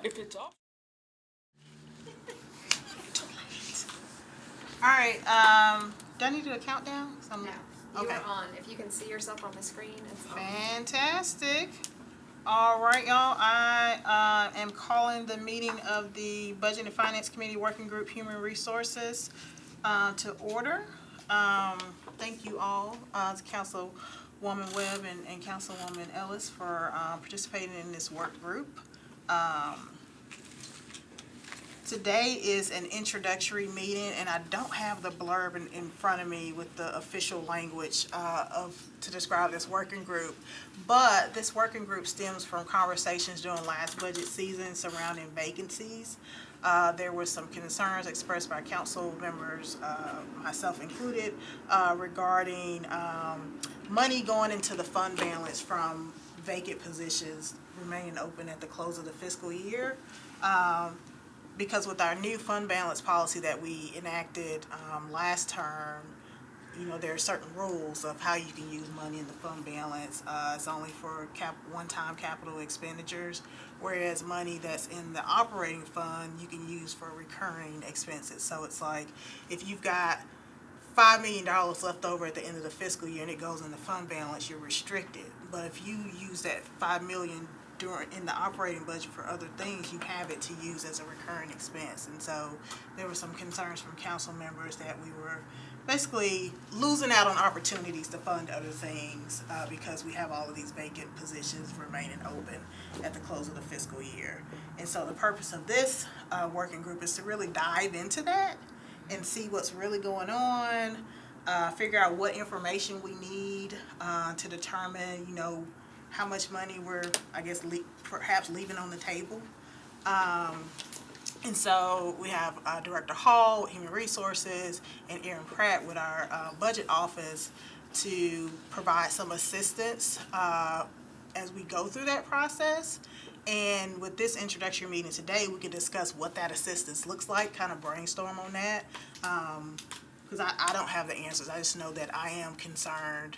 If it's off. All right. Do I need to do a countdown? No, you Okay. are on. If you can see yourself on the screen, it's on. Fantastic. All right, y'all. I am calling the meeting of the Budget and Finance Committee Working Group Human Resources to order. Thank you all, Councilwoman Webb and Councilwoman Ellis, for participating in this work group. Today is an introductory meeting, and I don't have the blurb in front of me with the official language to describe this working group. But this working group stems from conversations during last budget season surrounding vacancies. There were some concerns expressed by council members, myself included, regarding money going into the fund balance from vacant positions remaining open at the close of the fiscal year. Because with our new fund balance policy that we enacted last term, there are certain rules of how you can use money in the fund balance. It's only for one-time capital expenditures, whereas money that's in the operating fund you can use for recurring expenses. So it's like if you've got $5 million left over at the end of the fiscal year and it goes in the fund balance, you're restricted. But if you use that $5 million in the operating budget for other things, you have it to use as a recurring expense. And so there were some concerns from council members that we were basically losing out on opportunities to fund other things because we have all of these vacant positions remaining open at the close of the fiscal year. And so the purpose of this working group is to really dive into that and see what's really going on, figure out what information we need to determine, how much money we're, perhaps leaving on the table. And so we have Director Hall with Human Resources and Aaron Pratt with our budget office to provide some assistance as we go through that process. And with this introductory meeting today, we can discuss what that assistance looks like, kind of brainstorm on that. Because I don't have the answers. I just know that I am concerned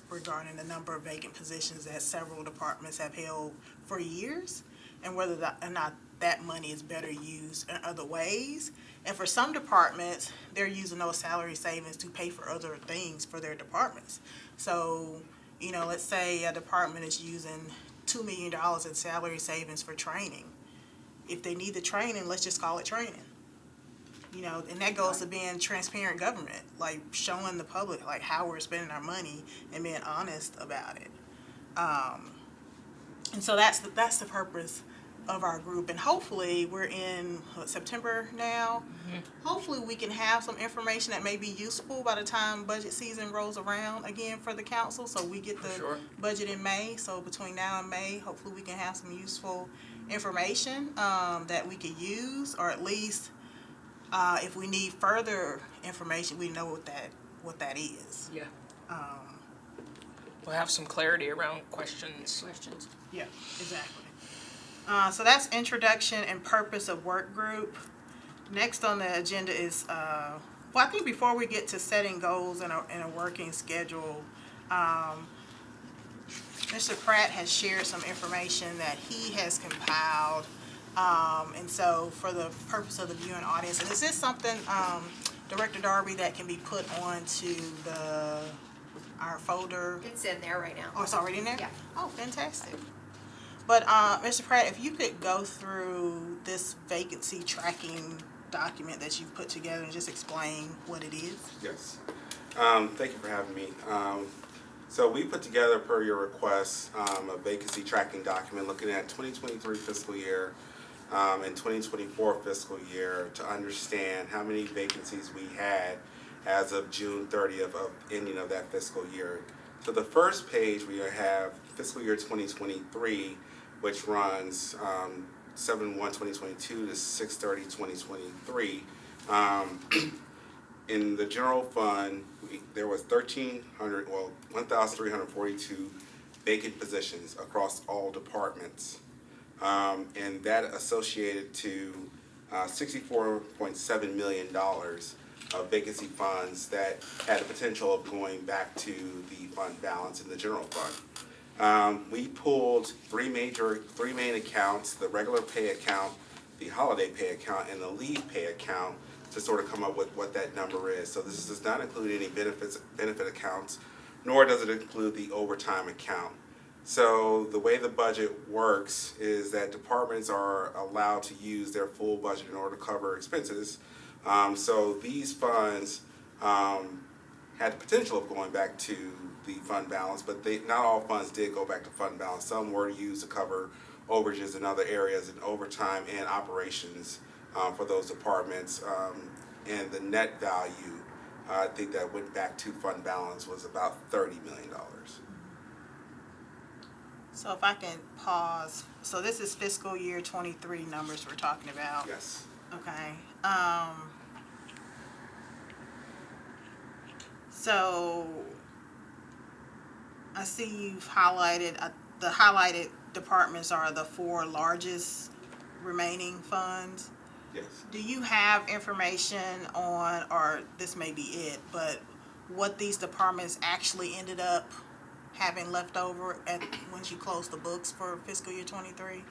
regarding the number of vacant positions that several departments have held for years, and whether or not that money is better used in other ways. And for some departments, they're using those salary savings to pay for other things for their departments. So, let's say a department is using $2 million in salary savings for training. If they need the training, let's just call it training. And that goes to being transparent government, like showing the public like how we're spending our money and being honest about it. And so that's the purpose of our group. And hopefully we're in September now. Mm-hmm. Hopefully we can have some information that may be useful by the time budget season rolls around again for the council. So we get the budget in May. So between now and May, hopefully we can have some useful information that we could use, or at least if we need further information, we know what that is. Yeah. We'll have some clarity around questions. Yeah, exactly. So that's introduction and purpose of work group. Next on the agenda is, I think before we get to setting goals and a working schedule, Mr. Pratt has shared some information that he has compiled. And so for the purpose of the viewing audience, and is this something, Director Darby, that can be put onto our folder? It's in there right now. Oh, it's already in there? Yeah. Oh, fantastic. But Mr. Pratt, if you could go through this vacancy tracking document that you've put together and just explain what it is. Yes. Thank you for having me. So we put together, per your request, a vacancy tracking document looking at 2023 fiscal year and 2024 fiscal year to understand how many vacancies we had as of June 30th of ending of that fiscal year. So the first page we have fiscal year 2023, which runs 7/1/2022 to 6/30/2023. In the general fund, there was 1,342 vacant positions across all departments, and that associated to $64.7 million of vacancy funds that had the potential of going back to the fund balance in the general fund. We pulled three main accounts: the regular pay account, the holiday pay account, and the leave pay account, to sort of come up with what that number is. So this does not include any benefit accounts, nor does it include the overtime account. So the way the budget works is that departments are allowed to use their full budget in order to cover expenses. So these funds had the potential of going back to the fund balance, but not all funds did go back to fund balance. Some were used to cover overages in other areas, and overtime and operations for those departments. And the net value, I think that went back to fund balance, was about $30 million. So if I can pause, so this is fiscal year 23 numbers we're talking about. Yes. Okay. So I see you've highlighted, the highlighted departments are the four largest remaining funds. Yes. Do you have information on, or this may be it, but what these departments actually ended up having left over once you close the books for fiscal year 23?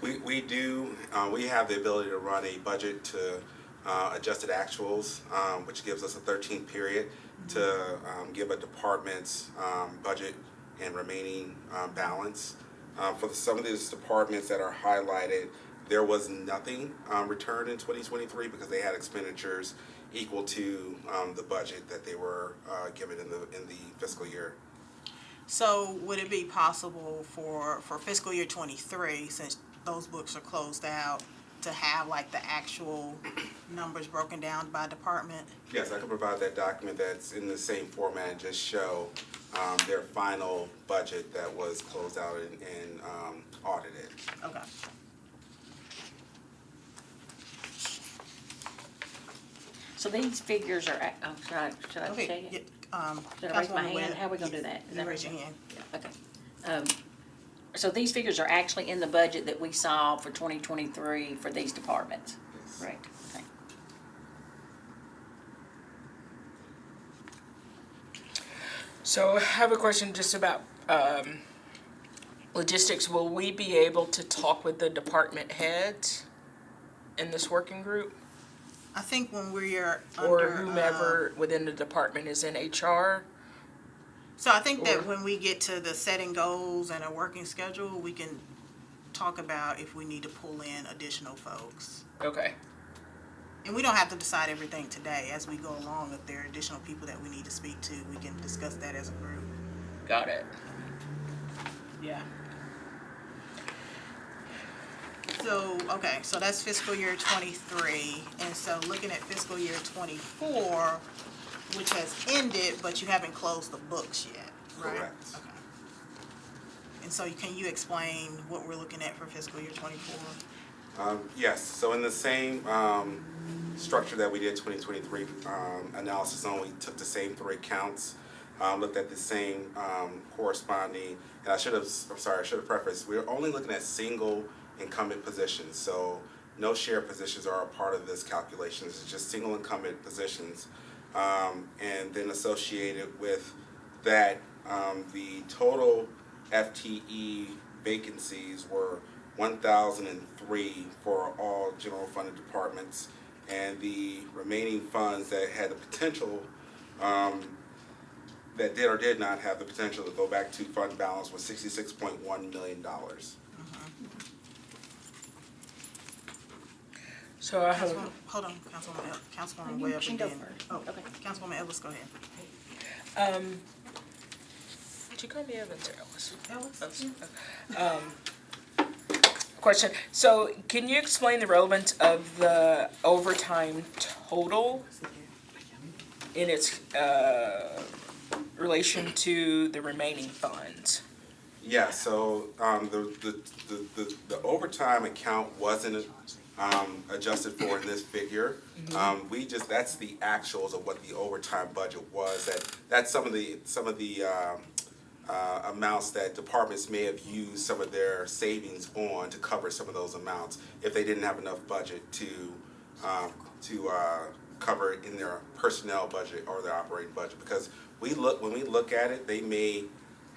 We do. We have the ability to run a budget to adjusted actuals, which gives us a 13th period to give a department's budget and remaining balance. For some of these departments that are highlighted, there was nothing returned in 2023 because they had expenditures equal to the budget that they were given in the fiscal year. So would it be possible for fiscal year 23, since those books are closed out, to have like the actual numbers broken down by department? Yes, I can provide that document that's in the same format and just show their final budget that was closed out and audited. Okay. So these figures are, should I Okay. say it? Yeah, Should I raise my Councilwoman hand? Webb, How are we gonna do that? Is You that raise right? your hand. Okay. So these figures are actually in the budget that we saw for 2023 for these departments? Yes. Right, okay. So I have a question just about logistics. Will we be able to talk with the department heads in this working group? I think when we're Or under, whomever within the department is in HR? so I think that or- when we get to the setting goals and a working schedule, we can talk about if we need to pull in additional folks. Okay, And we don't have to decide everything today. As we go along, if there are additional people that we need to speak to, we can discuss that as a group. got it. Yeah. So, okay, so that's fiscal year 23, and so looking at fiscal year 24, which has ended, but you haven't closed the books yet, right? Correct. Okay. And so can you explain what we're looking at for fiscal year 24? Yes, so in the same structure that we did 2023 analysis on, we took the same three accounts, looked at the same corresponding, and I should have prefaced, we're only looking at single incumbent positions, so no shared positions are a part of this calculation. It's just single incumbent positions, and then associated with that, the total FTE vacancies were 1,003 for all general funded departments, and the remaining funds that had the potential, that did or did not have the potential to go back to fund balance, was $66.1 million. So I have, Hold on, Councilwoman Webb. She and can go then- first. Oh, Okay. Councilwoman Ellis, go ahead. did you call me Evans or Ellis? Ellis? Question, so can you explain the relevance of the overtime total in its relation to the remaining funds? Yeah, so the overtime account wasn't adjusted for in this figure. That's the actuals of what the overtime budget was. That's some of the amounts that departments may have used some of their savings on to cover some of those amounts if they didn't have enough budget to cover it in their personnel budget or their operating budget. Because when we look at it, they may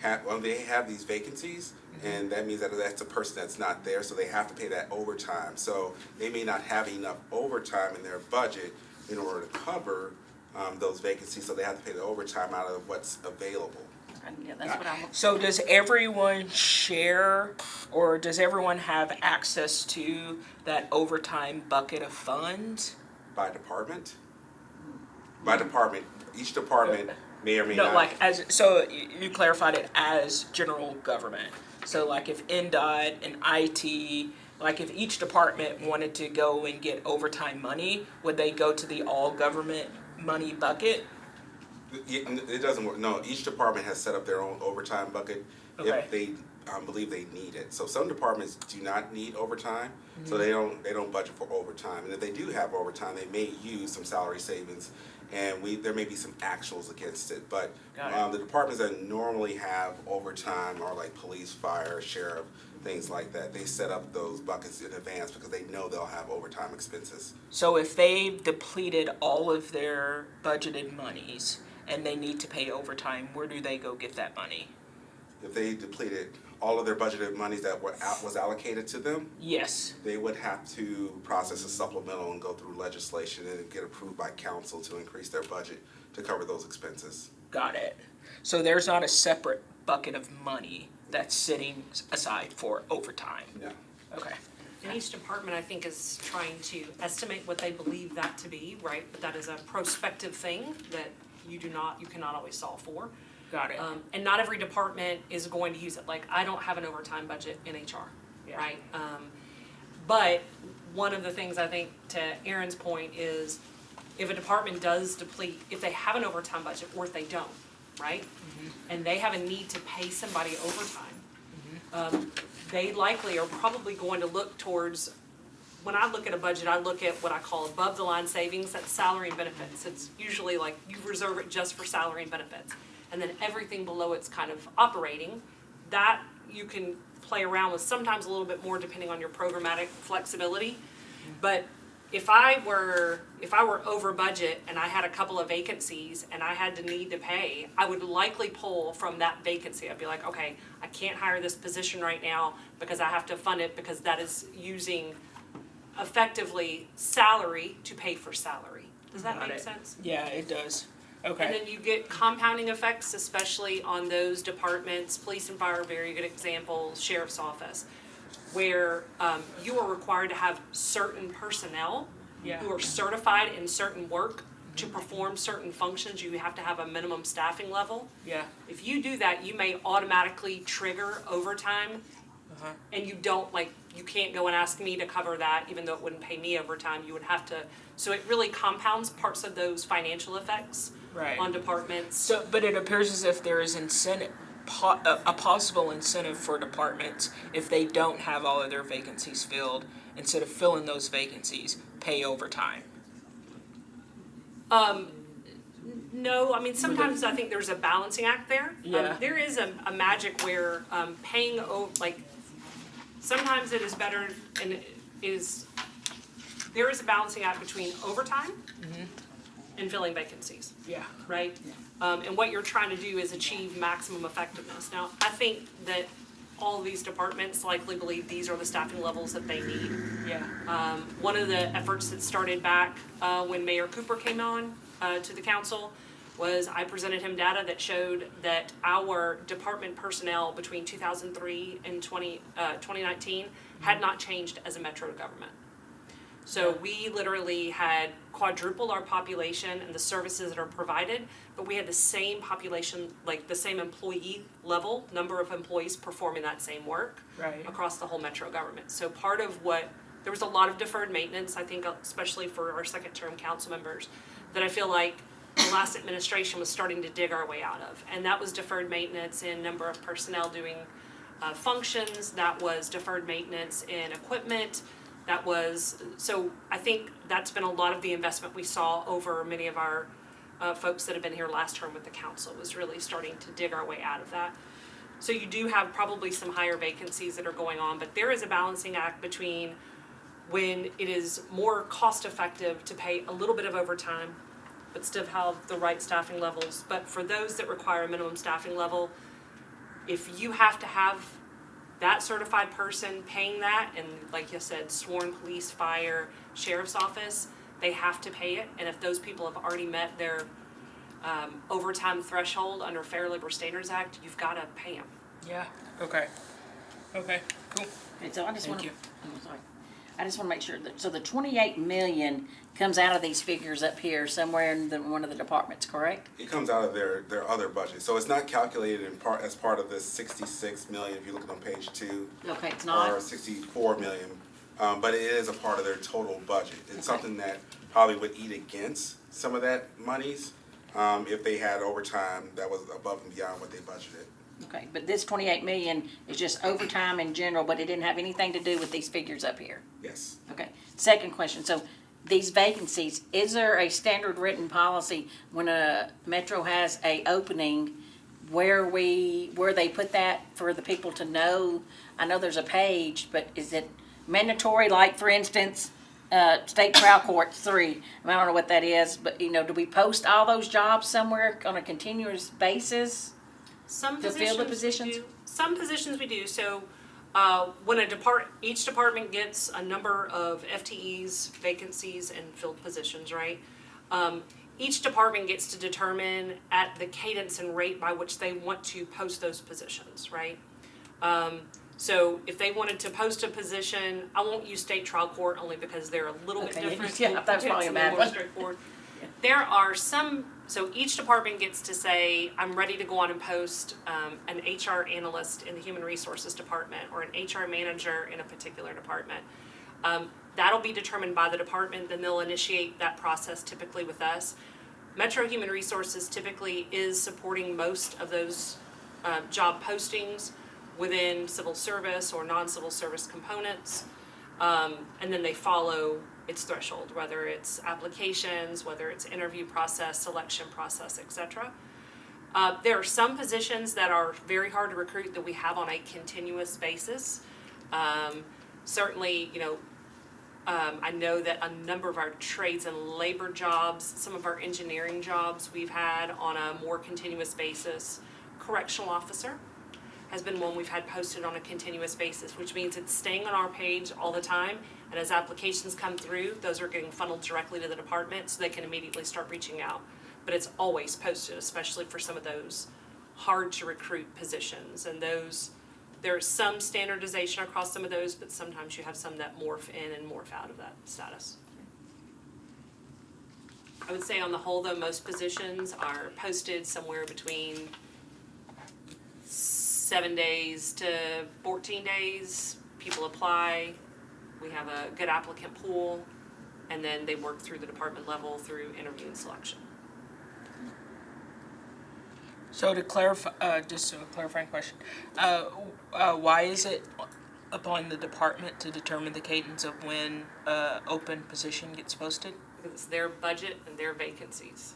they have these vacancies, and that means that that's a person that's not there, so they have to pay that overtime. So they may not have enough overtime in their budget in order to cover those vacancies, so they have to pay the overtime out of what's available. Yeah, that's what I'm. So does everyone share, or does everyone have access to that overtime bucket of funds? By department? By department. Each department may or may No, not. like so you clarified it as general government. So like if NDOT and IT, like if each department wanted to go and get overtime money, would they go to the all government money bucket? It doesn't work. No, each department has set up their own overtime bucket Okay. if they believe they need it. So some departments do not need overtime, so they don't budget for overtime. And if they do have overtime, they may use some salary savings, and there may be some actuals against it. But Got it. the departments that normally have overtime are like police, fire, sheriff, things like that. They set up those buckets in advance because they know they'll have overtime expenses. So if they've depleted all of their budgeted monies and they need to pay overtime, where do they go get that money? If they depleted all of their budgeted monies that was allocated to them, Yes. they would have to process a supplemental and go through legislation and get approved by council to increase their budget to cover those expenses. Got it. So there's not a separate bucket of money that's sitting aside for overtime. Yeah. Okay. And each department, I think, is trying to estimate what they believe that to be, right? But that is a prospective thing that you cannot always solve for. Got it. And not every department is going to use it. Like, I don't have an overtime budget in HR, Yeah. right? But one of the things I think, to Aaron's point, is if a department does deplete, if they have an overtime budget or if they don't, right? And they have a need to pay somebody overtime, they likely are probably going to look towards, when I look at a budget, I look at what I call above the line savings, that's salary and benefits. It's usually like you reserve it just for salary and benefits. And then everything below it's kind of operating. That you can play around with, sometimes a little bit more depending on your programmatic flexibility. But if I were over budget and I had a couple of vacancies and I had to need to pay, I would likely pull from that vacancy. I'd be like, okay, I can't hire this position right now because I have to fund it because that is using effectively salary to pay for salary. Does that Got make it. sense? Yeah, it does. And Okay. then you get compounding effects, especially on those departments, police and fire, very good example, sheriff's office, where you are required to have certain personnel Yeah. who are certified in certain work to perform certain functions. You have to have a minimum staffing level. Yeah. If you do that, you may automatically trigger overtime, and you don't, like, you can't go and ask me to cover that, even though it wouldn't pay me overtime. You would have to, so it really compounds parts of those financial effects Right. on departments. So, but it appears as if there is incentive, a possible incentive for departments if they don't have all of their vacancies filled, instead of filling those vacancies, pay overtime. No, I mean, sometimes I think there's a balancing act there. Yeah. There is a magic where paying, like, sometimes it is better and there is a balancing act between overtime and filling vacancies, Yeah. right? And what you're trying to do is achieve maximum effectiveness. Now, I think that all of these departments likely believe these are the staffing levels that they need. Yeah. One of the efforts that started back when Mayor Cooper came on to the council was I presented him data that showed that our department personnel between 2003 and 2019 had not changed as a metro government. So we literally had quadrupled our population and the services that are provided, but we had the same population, like the same employee level, number of employees performing that same work Right. across the whole metro government. So part of there was a lot of deferred maintenance, I think, especially for our second term council members, that I feel like the last administration was starting to dig our way out of. And that was deferred maintenance in number of personnel doing functions, that was deferred maintenance in equipment, so I think that's been a lot of the investment we saw over many of our folks that have been here last term with the council, was really starting to dig our way out of that. So you do have probably some higher vacancies that are going on, but there is a balancing act between when it is more cost effective to pay a little bit of overtime, but still have the right staffing levels. But for those that require a minimum staffing level, if you have to have that certified person paying that, and like you said, sworn police, fire, sheriff's office, they have to pay it. And if those people have already met their overtime threshold under Fair Labor Standards Act, you've got to pay them. Yeah, okay. Okay, cool. And so I just Thank wanna, you. I'm sorry. I just wanna make sure that, so the 28 million comes out of these figures up here somewhere in one of the departments, correct? It comes out of their other budget, so it's not calculated in part, as part of this 66 million, if you look on page 2. Okay, it's Or not? 64 million, but it is a part of their total budget. It's Okay. something that probably would eat against some of that monies, if they had overtime that was above and beyond what they budgeted. Okay, but this 28 million is just overtime in general, but it didn't have anything to do with these figures up here? Yes. Okay, second question, so these vacancies, is there a standard written policy when a Metro has a opening where they put that for the people to know? I know there's a page, but is it mandatory, like for instance, state trial court 3, I don't know what that is, but do we post all those jobs somewhere on a continuous basis? Some To fill the positions we positions? do. Some positions we do. So when each department gets a number of FTEs, vacancies, and filled positions, right? Each department gets to determine at the cadence and rate by which they want to post those positions, right? So if they wanted to post a position, I won't use state trial court only because they're a little bit Okay, different. yeah, that's probably a bad more one. straightforward. There are some, so each department gets to say, I'm ready to go on and post an HR analyst in the human resources department or an HR manager in a particular department. That'll be determined by the department, then they'll initiate that process typically with us. Metro Human Resources typically is supporting most of those job postings within civil service or non-civil service components. And then they follow its threshold, whether it's applications, whether it's interview process, selection process, etc. There are some positions that are very hard to recruit that we have on a continuous basis. Certainly, I know that a number of our trades and labor jobs, some of our engineering jobs we've had on a more continuous basis. Correctional officer has been one we've had posted on a continuous basis, which means it's staying on our page all the time. And as applications come through, those are getting funneled directly to the department so they can immediately start reaching out. But it's always posted, especially for some of those hard to recruit positions. And there's some standardization across some of those, but sometimes you have some that morph in and morph out of that status. I would say on the whole though, most positions are posted somewhere between 7 days to 14 days. People apply, we have a good applicant pool, and then they work through the department level through interview and selection. So to clarify, just a clarifying question, why is it upon the department to determine the cadence of when open position gets posted? Because it's their budget and their vacancies.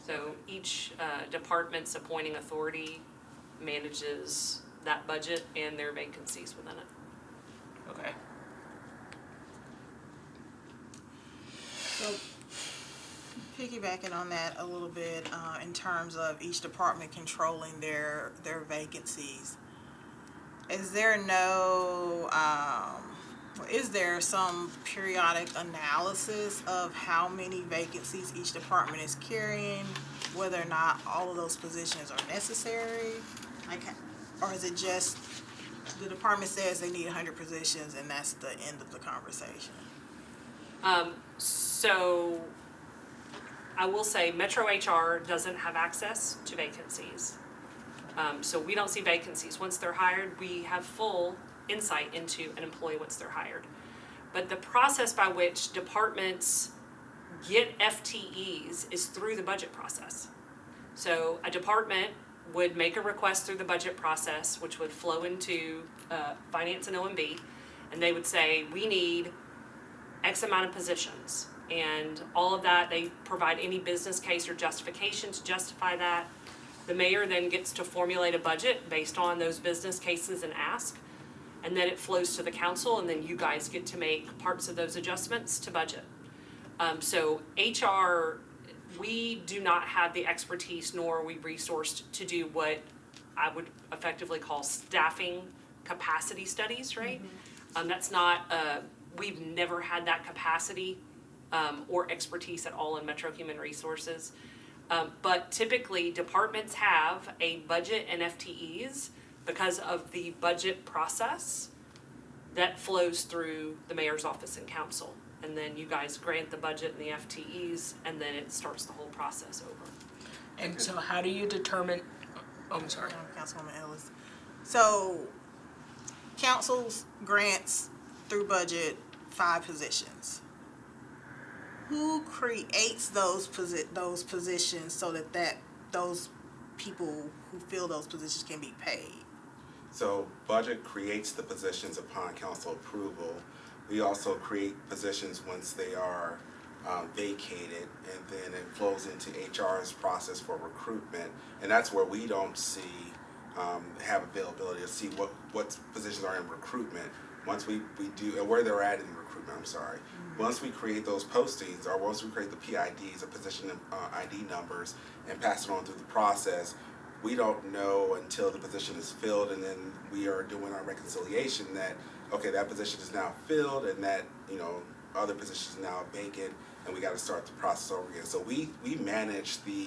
So each department's appointing authority manages that budget and their vacancies within it. Okay. So, piggybacking on that a little bit, in terms of each department controlling their vacancies, is there some periodic analysis of how many vacancies each department is carrying, whether or not all of those positions are necessary? Or is it just the department says they need 100 positions and that's the end of the conversation? So I will say Metro HR doesn't have access to vacancies. So we don't see vacancies. Once they're hired, we have full insight into an employee once they're hired. But the process by which departments get FTEs is through the budget process. So a department would make a request through the budget process, which would flow into finance and OMB, and they would say, we need X amount of positions. And all of that, they provide any business case or justification to justify that. The mayor then gets to formulate a budget based on those business cases and ask, and then it flows to the council, and then you guys get to make parts of those adjustments to budget. So HR, we do not have the expertise nor are we resourced to do what I would effectively call staffing capacity studies, right? That's not, we've never had that capacity or expertise at all in Metro Human Resources. But typically, departments have a budget and FTEs because of the budget process that flows through the mayor's office and council. And then you guys grant the budget and the FTEs, and then it starts the whole process over. And so how do you determine, oh, I'm sorry. Councilwoman Ellis. So, council's grants through budget 5 positions. Who creates those positions so that those people who fill those positions can be paid? So budget creates the positions upon council approval. We also create positions once they are vacated, and then it flows into HR's process for recruitment. And that's where we don't have availability to see what positions are in recruitment. Once we do, and where they're at in recruitment, I'm sorry. Once we create those postings, or once we create the PIDs, or position ID numbers, and pass it on through the process, we don't know until the position is filled, and then we are doing our reconciliation that, okay, that position is now filled, and that, other position is now vacant, and we got to start the process over again. So we manage the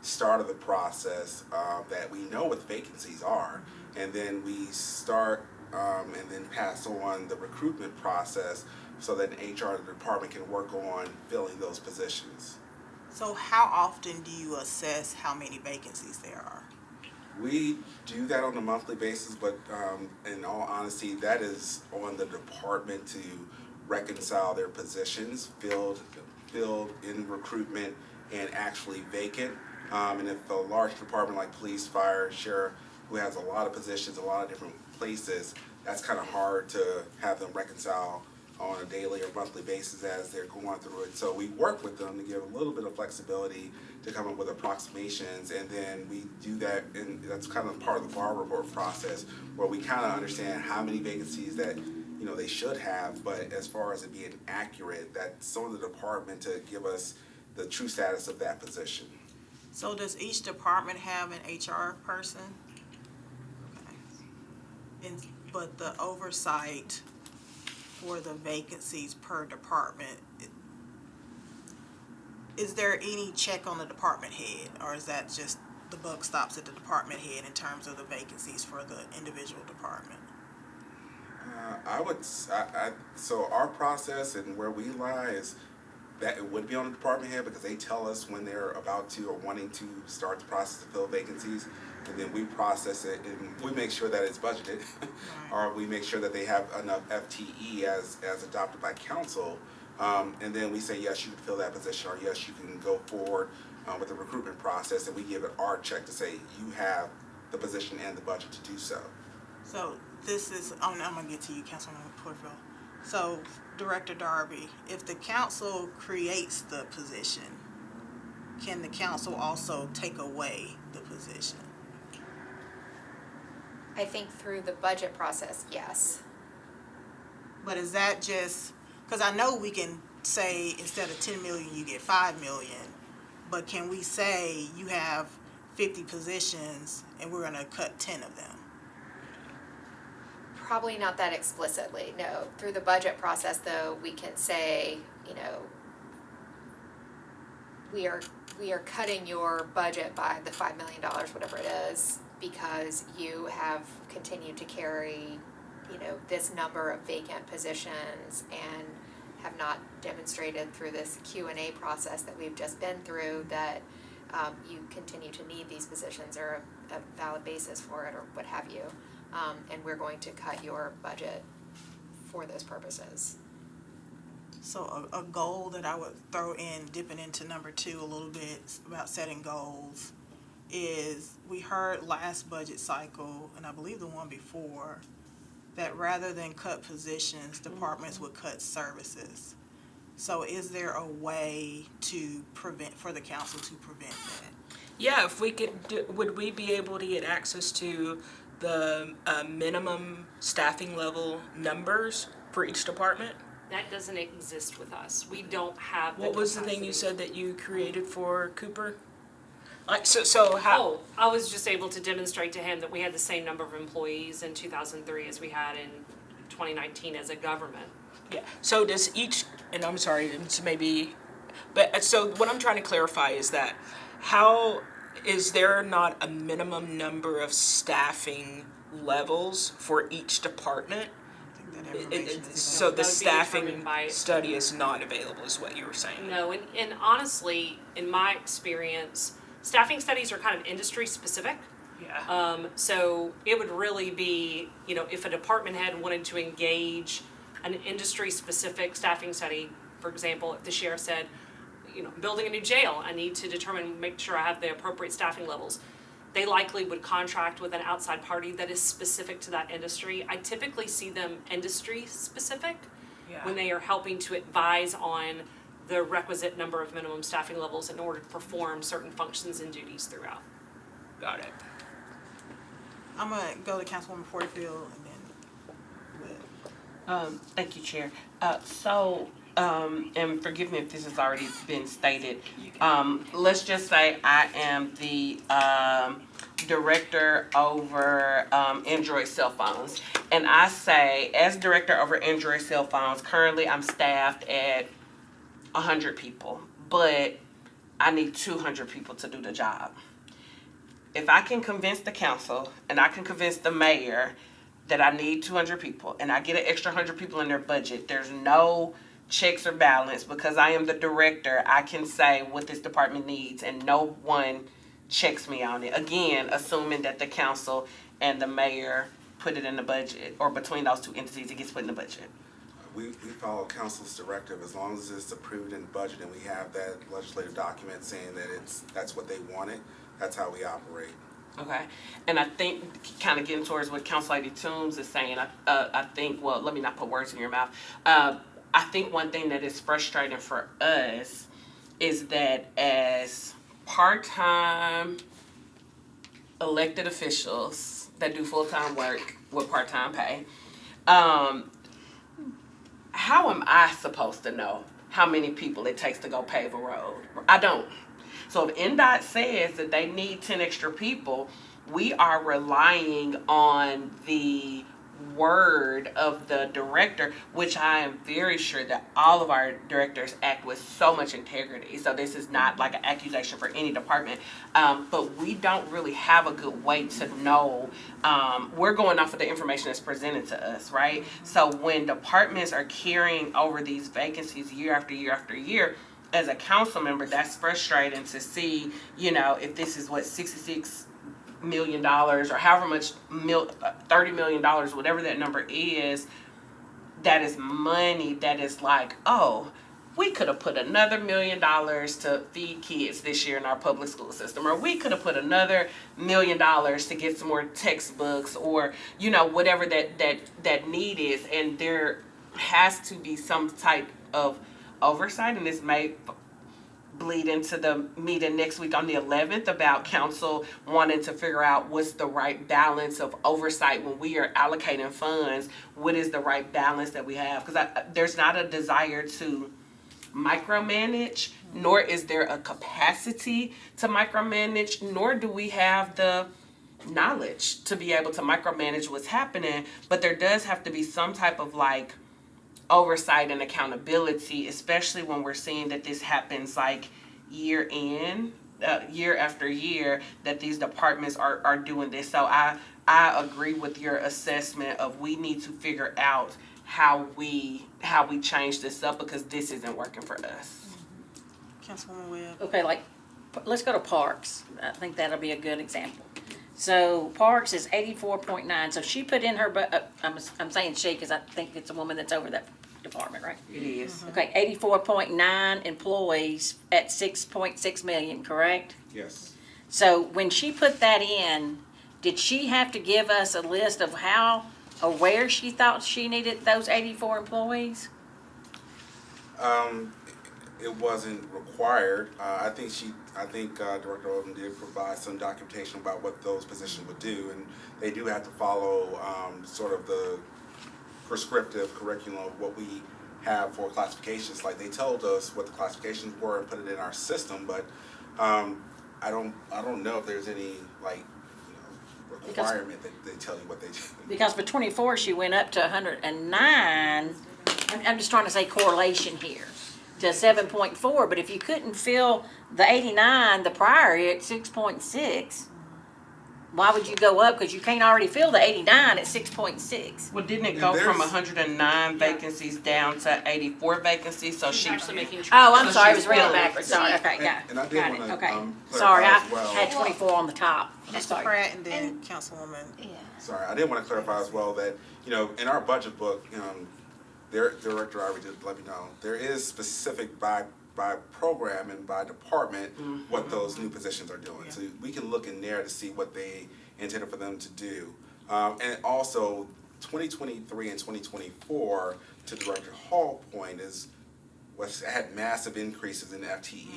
start of the process that we know what the vacancies are, and then we start and then pass on the recruitment process so that the HR department can work on filling those positions. So how often do you assess how many vacancies there are? We do that on a monthly basis, but in all honesty, that is on the department to reconcile their positions, filled in recruitment and actually vacant. And if a large department like police, fire, sheriff, who has a lot of positions, a lot of different places, that's kind of hard to have them reconcile on a daily or monthly basis as they're going through it. So we work with them to give a little bit of flexibility to come up with approximations, and then we do that, and that's kind of part of the bar report process, where we kind of understand how many vacancies that they should have, but as far as it being accurate, that's on the department to give us the true status of that position. So does each department have an HR person? Okay. But the oversight for the vacancies per department, is there any check on the department head, or is that just the buck stops at the department head in terms of the vacancies for the individual department? So our process and where we lie is that it would be on the department head, because they tell us when they're about to or wanting to start the process to fill vacancies, and then we process it and we make sure that it's budgeted, or we make sure that they have enough FTE as adopted by council, and then we say yes, you can fill that position, or yes, you can go forward with the recruitment process, and we give it our check to say you have the position and the budget to do so. So this is, I'm gonna get to you, Councilwoman Porterfield. So Director Darby, if the council creates the position, can the council also take away the position? I think through the budget process, yes. But is that just, because I know we can say instead of 10 million, you get 5 million, but can we say you have 50 positions and we're gonna cut 10 of them? Probably not that explicitly, no. Through the budget process, though, we can say, we are cutting your budget by the $5 million, whatever it is, because you have continued to carry, this number of vacant positions and have not demonstrated through this Q&A process that we've just been through that you continue to need these positions or a valid basis for it or what have you. And we're going to cut your budget for those purposes. So a goal that I would throw in, dipping into number 2 a little bit about setting goals, is we heard last budget cycle, and I believe the one before, that rather than cut positions, departments would cut services. So is there a way to prevent, for the council to prevent that? Yeah, if we could, would we be able to get access to the minimum staffing level numbers for each department? That doesn't exist with us. We don't have the What was the thing capacity. you said that you created for Cooper? Like, so how, Oh, I was just able to demonstrate to him that we had the same number of employees in 2003 as we had in 2019 as a government. yeah, so does each, and I'm sorry, it's maybe, but, so what I'm trying to clarify is that, how, is there not a minimum number of staffing levels for each department? I think that information is So the That would be staffing determined by- study is not available, is what you were saying? No, and honestly, in my experience, staffing studies are kind of industry specific. Yeah. So it would really be, you know, if a department head wanted to engage an industry specific staffing study, for example, if the sheriff said, you know, building a new jail, I need to determine, make sure I have the appropriate staffing levels. They likely would contract with an outside party that is specific to that industry. I typically see them industry specific Yeah. when they are helping to advise on the requisite number of minimum staffing levels in order to perform certain functions and duties throughout. Got it. I'm gonna go to Councilwoman Porterfield and then Whit. Thank you, Chair. And forgive me if this has already been stated. Let's just say I am the director over Android cell phones. And I say, as director over Android cell phones, currently I'm staffed at 100 people, but I need 200 people to do the job. If I can convince the council and I can convince the mayor that I need 200 people and I get an extra 100 people in their budget, there's no checks or balance because I am the director. I can say what this department needs and no one checks me on it. Again, assuming that the council and the mayor put it in the budget, or between those two entities, it gets put in the budget. We follow council's directive as long as it's approved in the budget and we have that legislative document saying that that's what they wanted. That's how we operate. Okay, and I think, kind of getting towards what Council Lady Toombs is saying, I think, well, let me not put words in your mouth. I think one thing that is frustrating for us is that as part-time elected officials that do full-time work with part-time pay, how am I supposed to know how many people it takes to go pave a road? I don't. So if NDOT says that they need 10 extra people, we are relying on the word of the director, which I am very sure that all of our directors act with so much integrity. So this is not like an accusation for any department, but we don't really have a good way to know. We're going off of the information that's presented to us, right? So when departments are carrying over these vacancies year after year after year, as a council member, that's frustrating to see, you know, if this is what, $66 million or however much, $30 million, whatever that number is, that is money that is like, oh, we could have put another $1 million to feed kids this year in our public school system, or we could have put another $1 million to get some more textbooks, or, you know, whatever that need is. And there has to be some type of oversight, and this may bleed into the meeting next week on the 11th about council wanting to figure out what's the right balance of oversight when we are allocating funds. What is the right balance that we have? Because there's not a desire to micromanage, nor is there a capacity to micromanage, nor do we have the knowledge to be able to micromanage what's happening. But there does have to be some type of like oversight and accountability, especially when we're seeing that this happens like year after year, that these departments are doing this. So I agree with your assessment of we need to figure out how we change this up, because this isn't working for us. Councilwoman Webb. Okay, like, let's go to parks. I think that'll be a good example. So parks is 84.9. So she put in her, I'm saying she because I think it's a woman that's over that department, right? It is. Okay, 84.9 employees at 6.6 million, correct? Yes. So when she put that in, did she have to give us a list of how or where she thought she needed those 84 employees? It wasn't required. I think Director Odom did provide some documentation about what those positions would do, and they do have to follow sort of the prescriptive curriculum of what we have for classifications. Like, they told us what the classifications were and put it in our system, but I don't know if there's any like, requirement that they tell you what they do. Because for 24, she went up to 109. I'm just trying to say correlation here to 7.4. But if you couldn't fill the 89 the prior year at 6.6, why would you go up? Because you can't already fill the 89 at 6.6. Well, didn't it go And from there's- 109 vacancies down to 84 vacancies? So she Actually making. Oh, I'm So sorry, I she's was reading filled. backwards. Sorry, okay, got And I it. did Got it, wanna, okay. clarify Sorry, I as well. had 24 on the top. I'm Mr. sorry. Pratt and then Councilwoman. Yeah. Sorry, I did want to clarify as well that, in our budget book, their director already did let me know, there is specific by program and by department what those new positions are doing. So we can look in there to see what they intended for them to do. And also, 2023 and 2024, to Director Hall's point, had massive increases in FTE.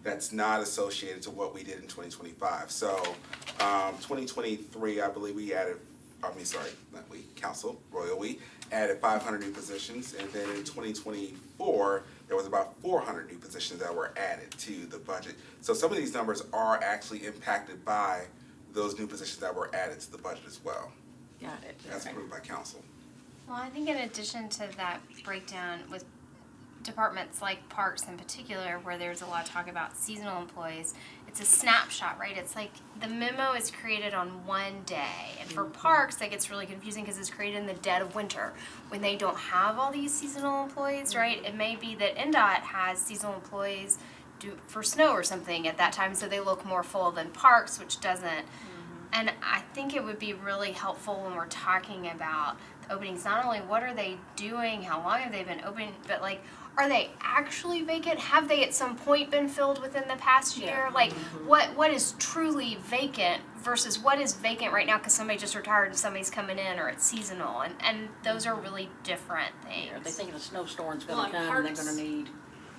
That's not associated to what we did in 2025. So, 2023, I believe we added, not we, Council, Royal, we added 500 new positions. And then in 2024, there was about 400 new positions that were added to the budget. So some of these numbers are actually impacted by those new positions that were added to the budget as well, Got it. as Okay. approved by council. Well, I think in addition to that breakdown with departments like parks in particular, where there's a lot of talk about seasonal employees, it's a snapshot, right? It's like the memo is created on one day. And for parks, that gets really confusing because it's created in the dead of winter when they don't have all these seasonal employees, right? It may be that NDOT has seasonal employees for snow or something at that time, so they look more full than parks, which doesn't. And I think it would be really helpful when we're talking about the openings, not only what are they doing, how long have they been open, but like, are they actually vacant? Have they at some point been filled within the past year? Like, what is truly vacant versus what is vacant right now because somebody just retired and somebody's coming in, or it's seasonal, and those are really different things. Are they thinking a snowstorm's Well, gonna and come and they're parks- gonna need?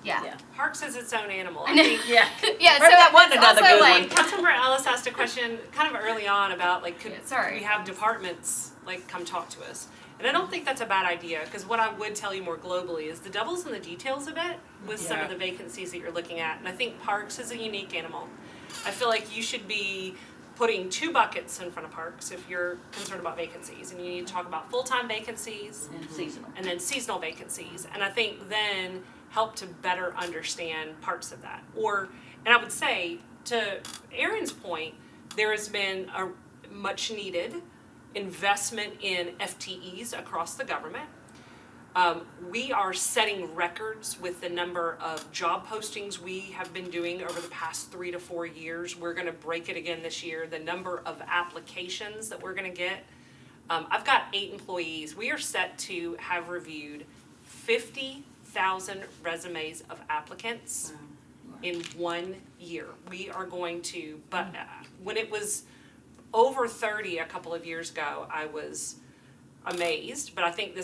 Yeah. Parks is its own animal. I I know. think Yeah. Yeah, so That wasn't it's another also good like, Councilmember Ellis asked a question kind of early on about like, could Yeah, sorry. we have departments like come talk to us? And I don't think that's a bad idea, because what I would tell you more globally is the devil's in the details a bit with some of the vacancies that you're looking at. And I think parks is a unique animal. I feel like you should be putting two buckets in front of parks if you're concerned about vacancies. And you need to talk about full-time vacancies And seasonal. and then seasonal vacancies. And I think then help to better understand parts of that. And I would say, to Aaron's point, there has been a much needed investment in FTEs across the government. We are setting records with the number of job postings we have been doing over the past 3 to 4 years. We're gonna break it again this year, the number of applications that we're gonna get. I've got 8 employees. We are set to have reviewed 50,000 resumes of applicants in 1 year. We are going to, but when it was over 30 a couple of years ago, I was amazed, but I think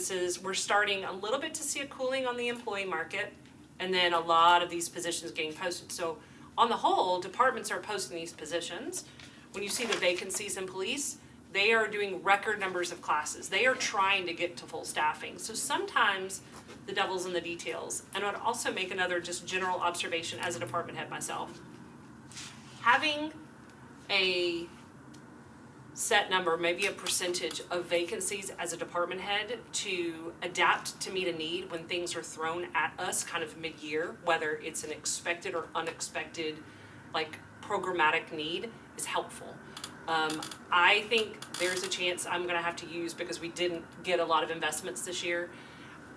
we're starting a little bit to see a cooling on the employee market, and then a lot of these positions getting posted. So on the whole, departments are posting these positions. When you see the vacancies in police, they are doing record numbers of classes. They are trying to get to full staffing. So sometimes the devil's in the details. And I would also make another just general observation as a department head myself. Having a set number, maybe a percentage of vacancies as a department head to adapt to meet a need when things are thrown at us kind of mid-year, whether it's an expected or unexpected, like programmatic need, is helpful. I think there's a chance I'm gonna have to use, because we didn't get a lot of investments this year,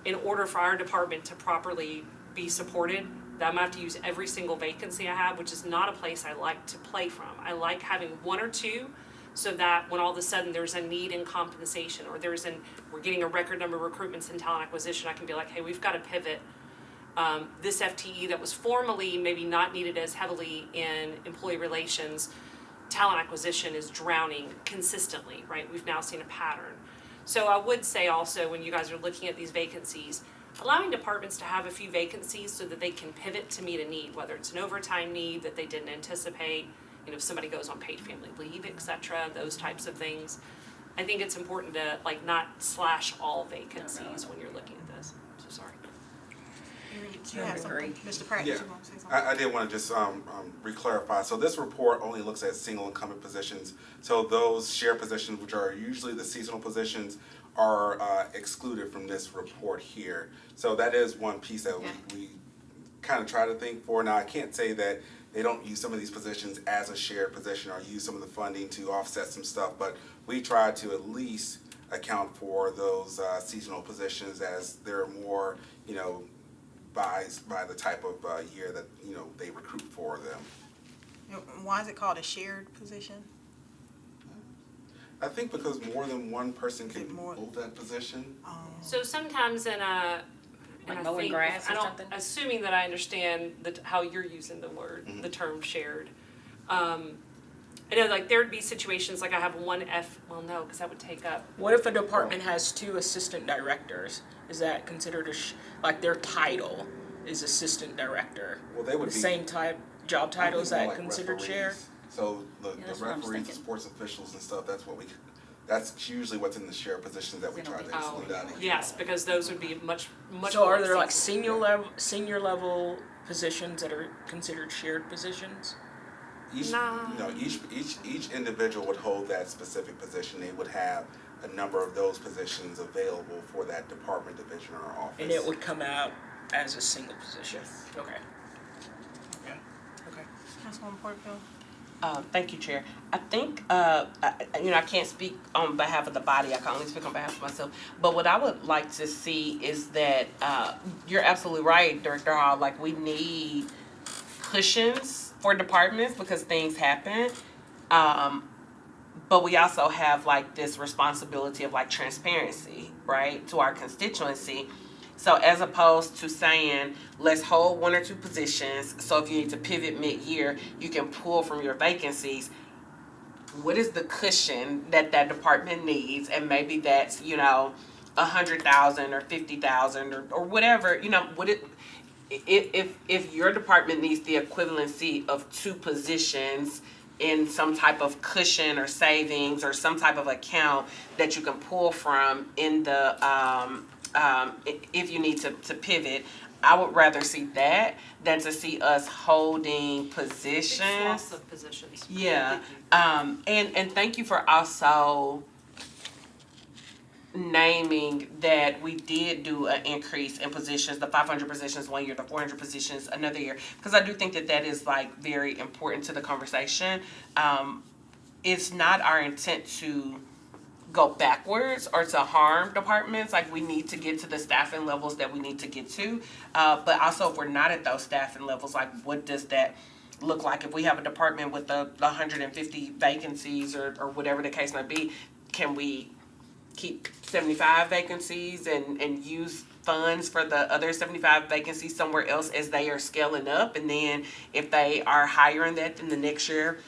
in order for our department to properly be supported, that I'm gonna have to use every single vacancy I have, which is not a place I like to play from. I like having 1 or 2, so that when all of a sudden there's a need in compensation, or we're getting a record number of recruitments in talent acquisition, I can be like, hey, we've got to pivot. This FTE that was formerly maybe not needed as heavily in employee relations, talent acquisition is drowning consistently, right? We've now seen a pattern. So I would say also, when you guys are looking at these vacancies, allowing departments to have a few vacancies so that they can pivot to meet a need, whether it's an overtime need that they didn't anticipate, if somebody goes on paid family leave, et cetera, those types of things. I think it's important to not slash all vacancies when you're looking at this. So sorry. Did you have agree. something? Mr. Pratt, Yeah. did you want to say something? I did want to just re-clarify. So this report only looks at single incumbent positions. So those shared positions, which are usually the seasonal positions, are excluded from this report here. So that is one piece that we kind of try to think for. Now, I can't say that they don't use some of these positions as a shared position or use some of the funding to offset some stuff, but we try to at least account for those seasonal positions as they're more, by the type of year that, they recruit for them. And why is it called a shared position? I think because more than one person can Is it more- hold that position. So sometimes in a, Like and I mowing think, grass or I don't, something? assuming that I understand how you're using the word, the term shared. I know like there'd be situations like I have well, no, because that would take up. What if a department has 2 assistant directors? Is that considered like their title is assistant director? Well, they would The be. same type, job title, is I think that more like considered shared? referees. So the that's what I was referees, the thinking. sports officials and stuff, that's usually what's in the shared positions that we try to Oh, exclude out of here. yes, because those would be much So are more there like seasonal. senior level positions that are considered shared positions? Each, Nah. each individual would hold that specific position. They would have a number of those positions available for that department, division, or office. And it would come out as a single position? Yes. Okay. Okay. Councilwoman Porterfield? Thank you, Chair. I think, I can't speak on behalf of the body, I can only speak on behalf of myself. But what I would like to see is that, you're absolutely right, Director Hall, like we need cushions for departments because things happen. But we also have like this responsibility of like transparency, right, to our constituency. So as opposed to saying, let's hold 1 or 2 positions, so if you need to pivot mid-year, you can pull from your vacancies. What is the cushion that department needs? And maybe that's, $100,000 or $50,000 or whatever, if your department needs the equivalency of 2 positions in some type of cushion or savings or some type of account that you can pull from in the if you need to pivot, I would rather see that than to see us holding It's positions. loss of positions. Yeah, and thank you for also naming that we did do an increase in positions, the 500 positions 1 year, the 400 positions another year, because I do think that is like very important to the conversation. It's not our intent to go backwards or to harm departments. Like we need to get to the staffing levels that we need to get to, but also if we're not at those staffing levels, like what does that look like? If we have a department with the 150 vacancies or whatever the case might be, can we keep 75 vacancies and use funds for the other 75 vacancies somewhere else as they are scaling up? And then if they are higher than that, then the next year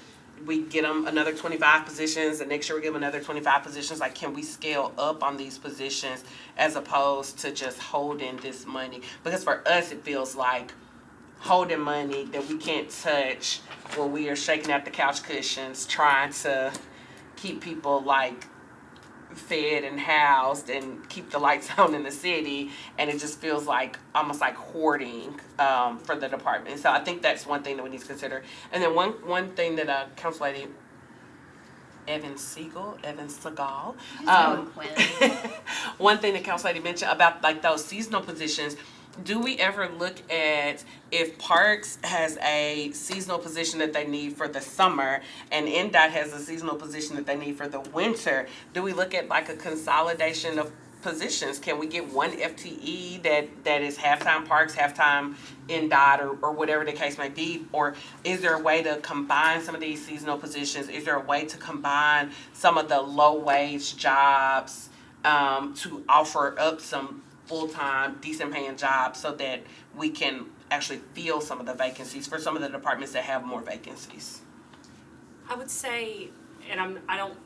we get them another 25 positions, the next year we give them another 25 positions. Like, can we scale up on these positions as opposed to just holding this money? Because for us, it feels like holding money that we can't touch when we are shaking out the couch cushions, trying to keep people like fed and housed and keep the lights on in the city, and it just feels like almost like hoarding for the department. So I think that's one thing that we need to consider. And then one thing that Council Lady Evan Segal, one thing that Council Lady mentioned about like those seasonal positions. Do we ever look at if Parks has a seasonal position that they need for the summer and NDOT has a seasonal position that they need for the winter? Do we look at like a consolidation of positions? Can we get one FTE that is halftime Parks, halftime NDOT, or whatever the case may be? Or is there a way to combine some of these seasonal positions? Is there a way to combine some of the low wage jobs to offer up some full-time, decent paying jobs so that we can actually fill some of the vacancies for some of the departments that have more vacancies? I would say, and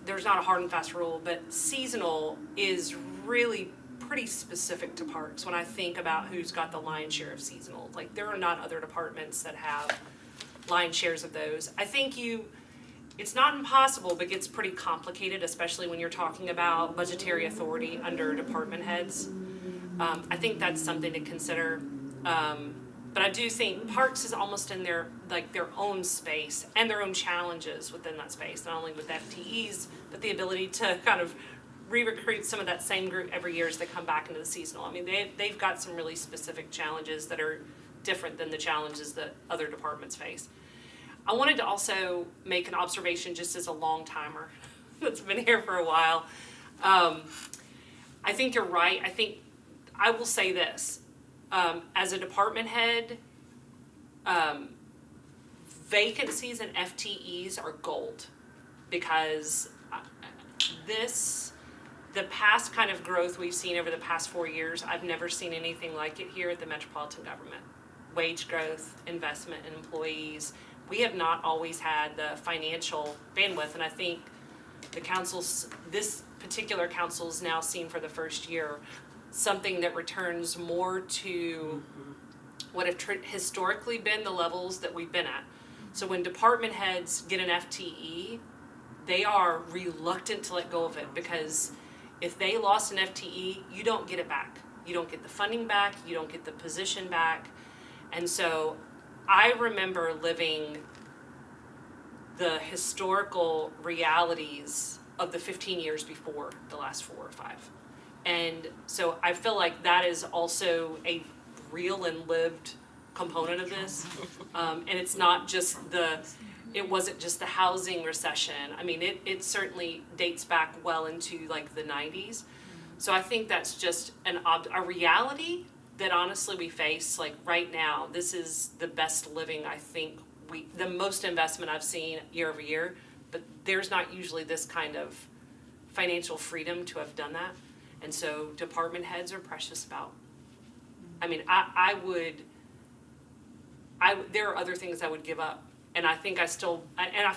there's not a hard and fast rule, but seasonal is really pretty specific to Parks when I think about who's got the lion's share of seasonal. Like, there are not other departments that have lion's shares of those. I think it's not impossible, but gets pretty complicated, especially when you're talking about budgetary authority under department heads. I think that's something to consider. But I do think Parks is almost in their own space and their own challenges within that space, not only with FTEs, but the ability to kind of re-recruit some of that same group every year as they come back into the seasonal. I mean, they've got some really specific challenges that are different than the challenges that other departments face. I wanted to also make an observation just as a long timer that's been here for a while. I think you're right. I think I will say this. As a department head, vacancies and FTEs are gold, because the past kind of growth we've seen over the past 4 years, I've never seen anything like it here at the Metropolitan government. Wage growth, investment in employees. We have not always had the financial bandwidth, and I think this particular council's now seen for the first year something that returns more to what have historically been the levels that we've been at. So when department heads get an FTE, they are reluctant to let go of it, because if they lost an FTE, you don't get it back. You don't get the funding back, you don't get the position back. And so I remember living the historical realities of the 15 years before the last 4 or 5. And so I feel like that is also a real and lived component of this. And it's not just it wasn't just the housing recession. I mean, it certainly dates back well into like the 90s. So I think that's just a reality that honestly we face. Like right now, this is the best living, I think, the most investment I've seen year over year, but there's not usually this kind of financial freedom to have done that. And so department heads are precious about. I mean, there are other things I would give up. And I think I feel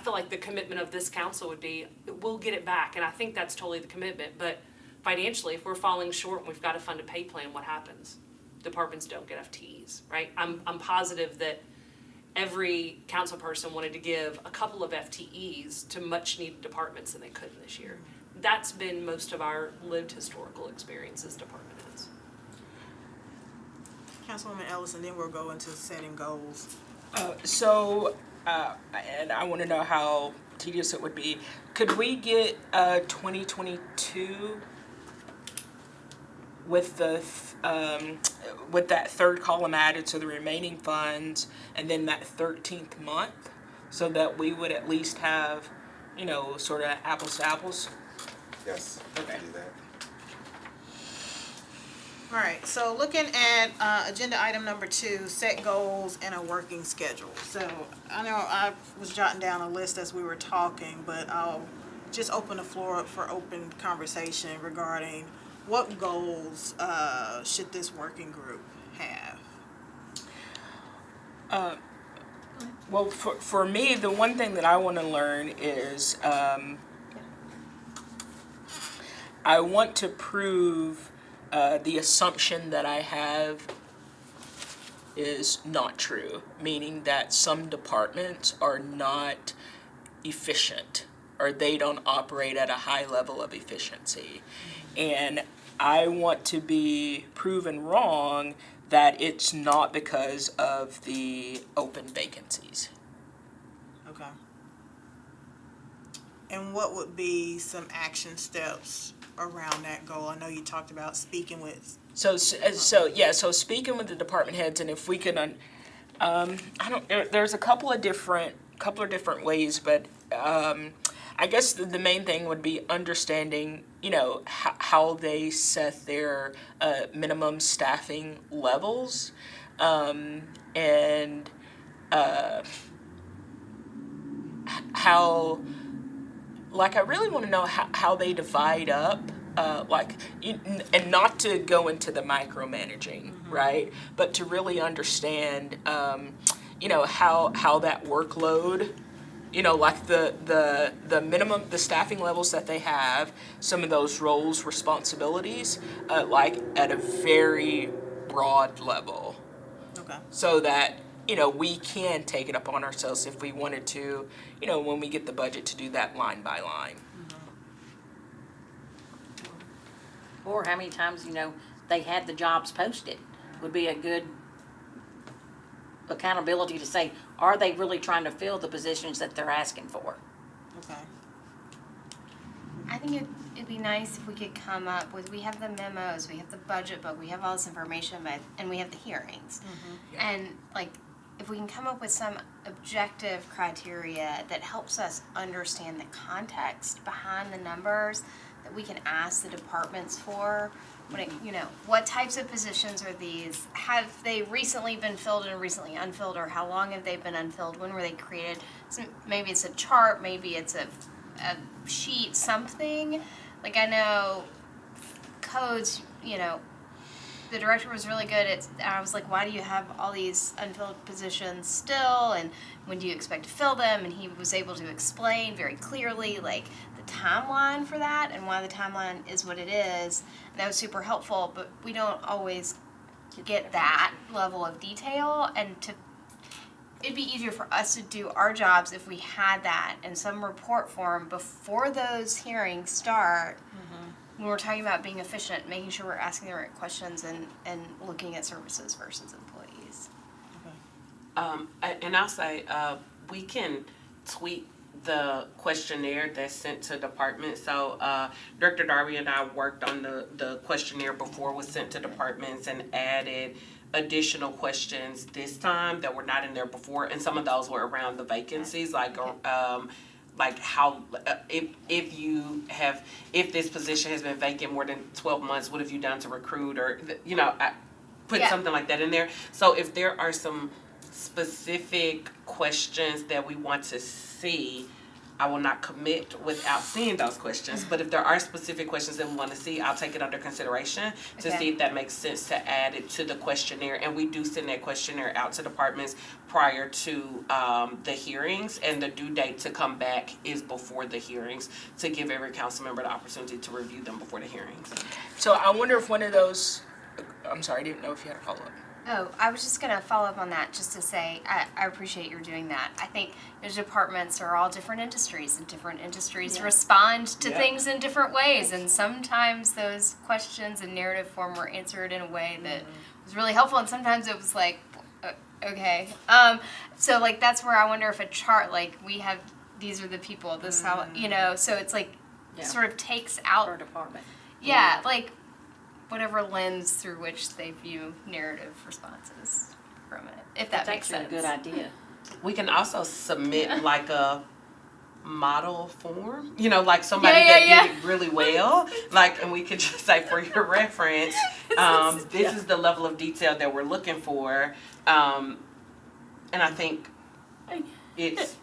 like the commitment of this council would be, we'll get it back. And I think that's totally the commitment. But financially, if we're falling short and we've got to fund a pay plan, what happens? Departments don't get FTEs, right? I'm positive that every council person wanted to give a couple of FTEs to much needed departments, and they couldn't this year. That's been most of our lived historical experience as department heads. Councilwoman Ellison, then we'll go into setting goals. And I want to know how tedious it would be. Could we get 2022 with with that third column added to the remaining funds, and then that 13th month, so that we would at least have, sort of apples to apples? Yes, we Okay. can do that. All right, so looking at agenda item number 2, set goals and a working schedule. So I know I was jotting down a list as we were talking, but I'll just open the floor up for open conversation regarding what goals should this working group have? Well, for me, the one thing that I want to learn is I want to prove the assumption that I have is not true, meaning that some departments are not efficient, or they don't operate at a high level of efficiency. And I want to be proven wrong that it's not because of the open vacancies. Okay. And what would be some action steps around that goal? I know you talked about speaking with. So speaking with the department heads, and if we can, there's a couple of different ways, but I guess the main thing would be understanding, how they set their minimum staffing levels, and how, like, I really want to know how they divide up, and not to go into the micromanaging, right? But to really understand, how that workload, like the minimum, the staffing levels that they have, some of those roles, responsibilities, like at a very broad level. Okay. So that, we can take it upon ourselves if we wanted to, when we get the budget, to do that line by line. Or how many times, they had the jobs posted would be a good accountability to say, are they really trying to fill the positions that they're asking for? Okay. I think it'd be nice if we could come up with, we have the memos, we have the budget book, we have all this information, and we have the hearings. And like, if we can come up with some objective criteria that helps us understand the context behind the numbers that we can ask the departments for, when it, what types of positions are these? Have they recently been filled and recently unfilled, or how long have they been unfilled? When were they created? So maybe it's a chart, maybe it's a sheet, something. Like, I know codes, the director was really good at, I was like, why do you have all these unfilled positions still, and when do you expect to fill them? And he was able to explain very clearly, like, the timeline for that and why the timeline is what it is. And that was super helpful, but we don't always get that level of detail, and it'd be easier for us to do our jobs if we had that in some report form before those hearings start. When we're talking about being efficient, making sure we're asking the right questions and looking at services versus employees. And I'll say, we can tweak the questionnaire that's sent to departments. So Director Darby and I worked on the questionnaire before it was sent to departments and added additional questions this time that were not in there before, and some of those were around the vacancies, like how if this position has been vacant more than 12 months, what have you done to recruit, or I put something like that in there. So if there are some specific questions that we want to see, I will not commit without seeing those questions. But if there are specific questions that we want to see, I'll take it under consideration to see if that makes sense to add it to the questionnaire. And we do send that questionnaire out to departments prior to the hearings, and the due date to come back is before the hearings, to give every council member the opportunity to review them before the hearings. So I wonder if one of those, I'm sorry, I didn't know if you had a follow-up. Oh, I was just gonna follow up on that just to say, I appreciate your doing that. I think those departments are all different industries, and different industries respond to things in different ways. And sometimes those questions in narrative form were answered in a way that was really helpful, and sometimes it was like, okay. So like, that's where I wonder if a chart, like, we have, these are the people, this how, so it's like, sort of takes out. Per department. Yeah, like, whatever lens through which they view narrative responses from it, if that makes sense. That's actually a good idea. We can also submit like a model form, like somebody that did it really well, like, and we could just say, for your reference, this is the level of detail that we're looking for, and I think it's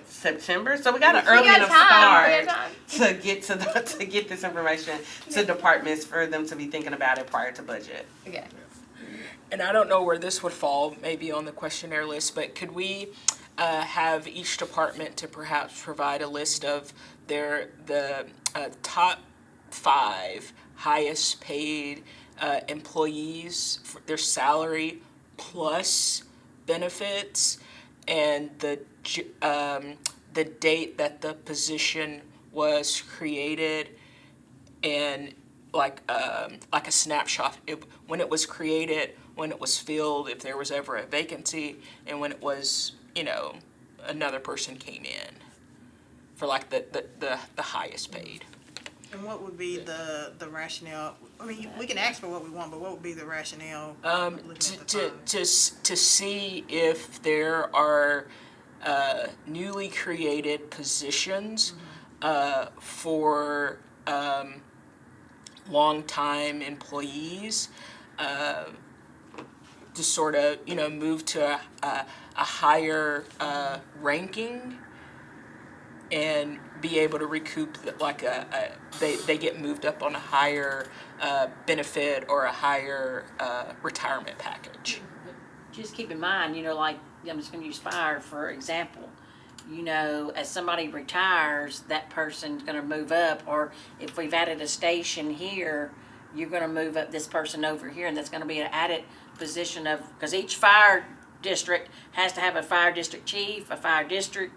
September, so we got an early enough start to get to get this information to departments for them to be thinking about it prior to budget. Okay. And I don't know where this would fall, maybe on the questionnaire list, but could we have each department to perhaps provide a list of the top 5 highest paid employees, for their salary plus benefits, and the date that the position was created, and like a snapshot, when it was created, when it was filled, if there was ever a vacancy, and when it was, another person came in for like the highest paid. And what would be the rationale? I mean, we can ask for what we want, but what would be the rationale? To see if there are newly created positions for long-time employees, to sort of move to a higher ranking and be able to recoup they get moved up on a higher benefit or a higher retirement package. Just keep in mind, like, I'm just gonna use fire for example. As somebody retires, that person's gonna move up, or if we've added a station here, you're gonna move up this person over here, and that's gonna be an added position because each fire district has to have a fire district chief, a fire district,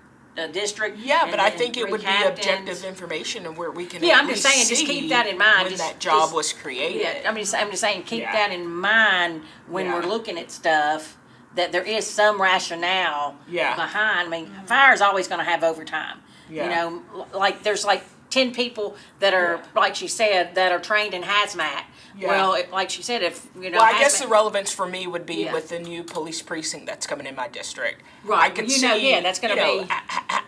district. Yeah, but I then think it 3 would captains. be objective information, and where we can I'm just saying, just keep that in mind. when that job was created. Yeah, I'm just saying, keep that in mind when we're looking at stuff. that there is some rationale Yeah. behind. I mean, fire's always gonna have overtime. You Yeah. know, like, there's like 10 people that are, Yeah. like she said, that are trained in hazmat. Yeah. Well, like she said, if, you know. Well, I guess hazmat- the relevance for me would be Yeah. with the new police precinct that's coming in my district. Right, I could well, you see, know, yeah, that's gonna be-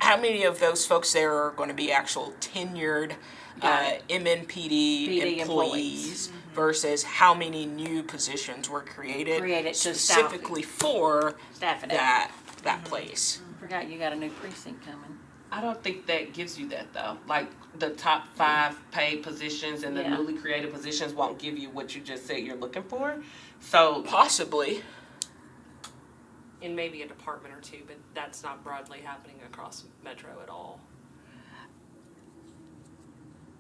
how many of those folks there are going to be actual tenured MNPD PD employees versus how many new positions were created Created to specifically for Staffing it. that place. Forgot you got a new precinct coming. I don't think that gives you that though. Like the top 5 paid positions and the Yeah. newly created positions won't give you what you just said you're looking for. So Possibly. In maybe a department or two, but that's not broadly happening across Metro at all.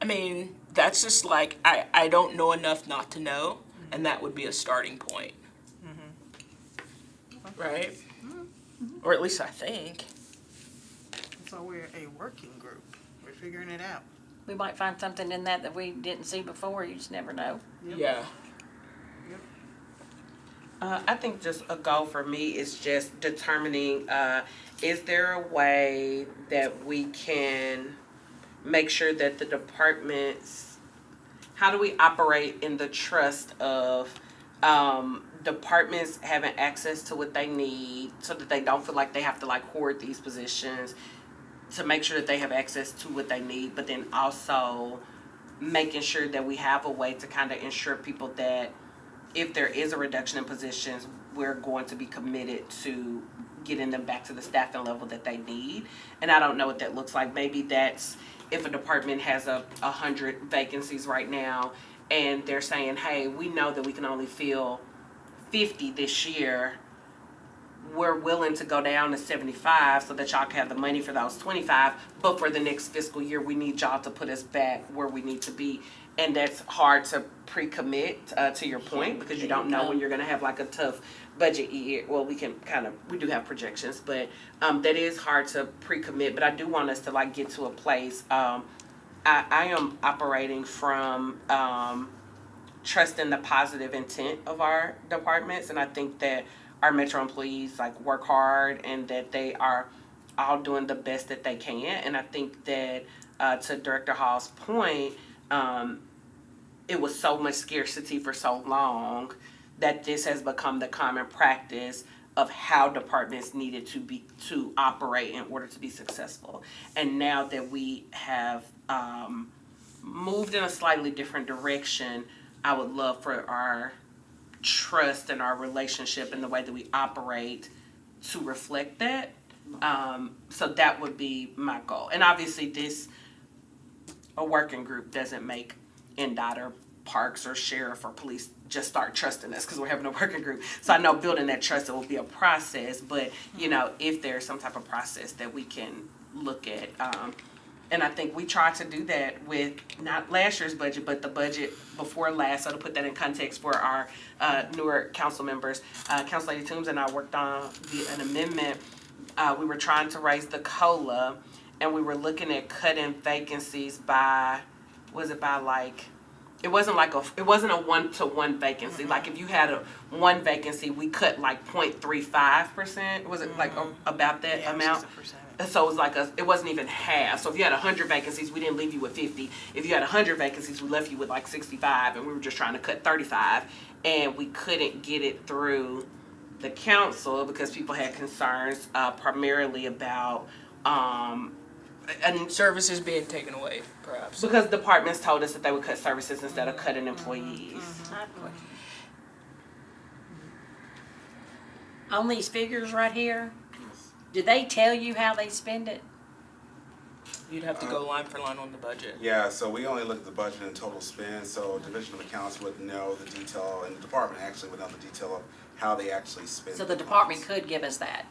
I mean, that's just like, I don't know enough not to know, and that would be a starting point. Right? Or at least I think. So we're a working group. We're figuring it out. We might find something in that we didn't see before, you just never know. Yeah. I think just a goal for me is just determining, is there a way that we can make sure that the departments, how do we operate in the trust of departments having access to what they need so that they don't feel like they have to like hoard these positions, to make sure that they have access to what they need, but then also making sure that we have a way to kind of ensure people that if there is a reduction in positions, we're going to be committed to getting them back to the staffing level that they need. And I don't know what that looks like. Maybe that's if a department has 100 vacancies right now and they're saying, hey, we know that we can only fill 50 this year. We're willing to go down to 75 so that y'all can have the money for those 25. But for the next fiscal year, we need y'all to put us back where we need to be. And that's hard to pre-commit to your point because you don't know when you're going to have like a tough budget year. Well, we do have projections, but that is hard to pre-commit. But I do want us to like get to a place. I am operating from trusting the positive intent of our departments. And I think that our Metro employees like work hard and that they are all doing the best that they can. And I think that to Director Hall's point, it was so much scarcity for so long that this has become the common practice of how departments needed to operate in order to be successful. And now that we have moved in a slightly different direction, I would love for our trust and our relationship and the way that we operate to reflect that. So that would be my goal. And obviously a working group doesn't make NDOT or parks or sheriff or police just start trusting us because we're having a working group. So I know building that trust, it will be a process, but if there's some type of process that we can look at, and I think we tried to do that with not last year's budget, but the budget before last. So to put that in context for our newer council members, Council Lady Toombs and I worked on an amendment. We were trying to raise the COLA, and we were looking at cutting vacancies by, it wasn't a 1-to-1 vacancy. Like if you had one vacancy, we cut like 0.35%. Was it like about that amount? So it was it wasn't even half. So if you had 100 vacancies, we didn't leave you with 50. If you had 100 vacancies, we left you with like 65, and we were just trying to cut 35, and we couldn't get it through the council because people had concerns primarily about and Services being taken away, perhaps. because departments told us that they would cut services instead of cutting employees. On these figures right here, do they tell you how they spend it? You'd have to go line for line on the budget. Yeah, so we only look at the budget and total spend, so Division of Accounts would know the detail, and the department actually would know the detail of how they actually spend. So the department could give us that.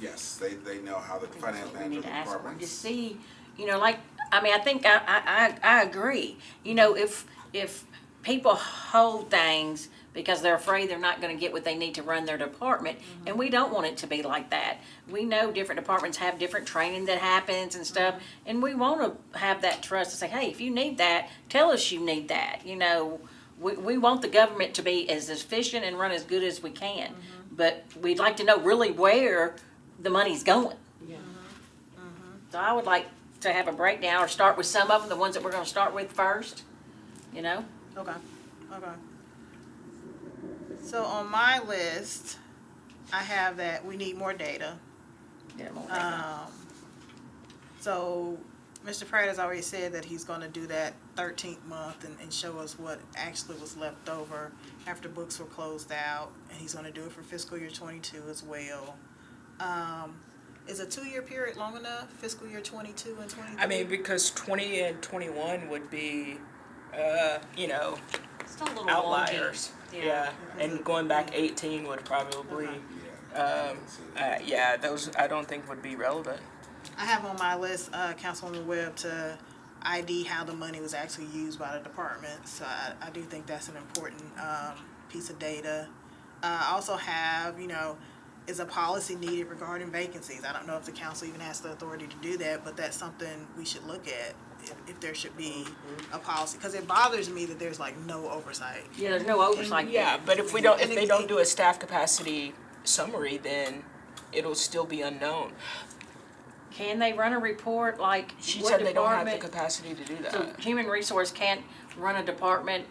Yes, they know how the finance We manager need of to the ask them department. to see, I think I agree. If people hold things because they're afraid they're not gonna get what they need to run their department, and we don't want it to be like that. We know different departments have different training that happens and stuff, and we wanna have that trust to say, hey, if you need that, tell us you need that, we want the government to be as efficient and run as good as we can. But we'd like to know really where the money's going. Yeah. So I would like to have a breakdown or start with some of them, the ones that we're gonna start with first, you know? Okay. So on my list, I have that we need more data. Get more data. So Mr. Pratt has already said that he's gonna do that 13th month and show us what actually was left over after books were closed out. And he's gonna do it for fiscal year 22 as well. Is a 2-year period long enough, fiscal year 22 and 23? I mean, because 20 and 21 would be, you know, Still a little outliers. wonky. Yeah, and going back 18 would probably, yeah, those I don't think would be relevant. I have on my list, Councilwoman Webb, to ID how the money was actually used by the department. So I do think that's an important piece of data. I also have, you know, is a policy needed regarding vacancies? I don't know if the council even has the authority to do that, but that's something we should look at, if there should be a policy. Because it bothers me that there's like no oversight. Yeah, there's no oversight. Yeah, but if they don't do a staff capacity summary, then it'll still be unknown. Can they run a report like She what said they don't have the department? capacity to do that. So human resource can't run a department,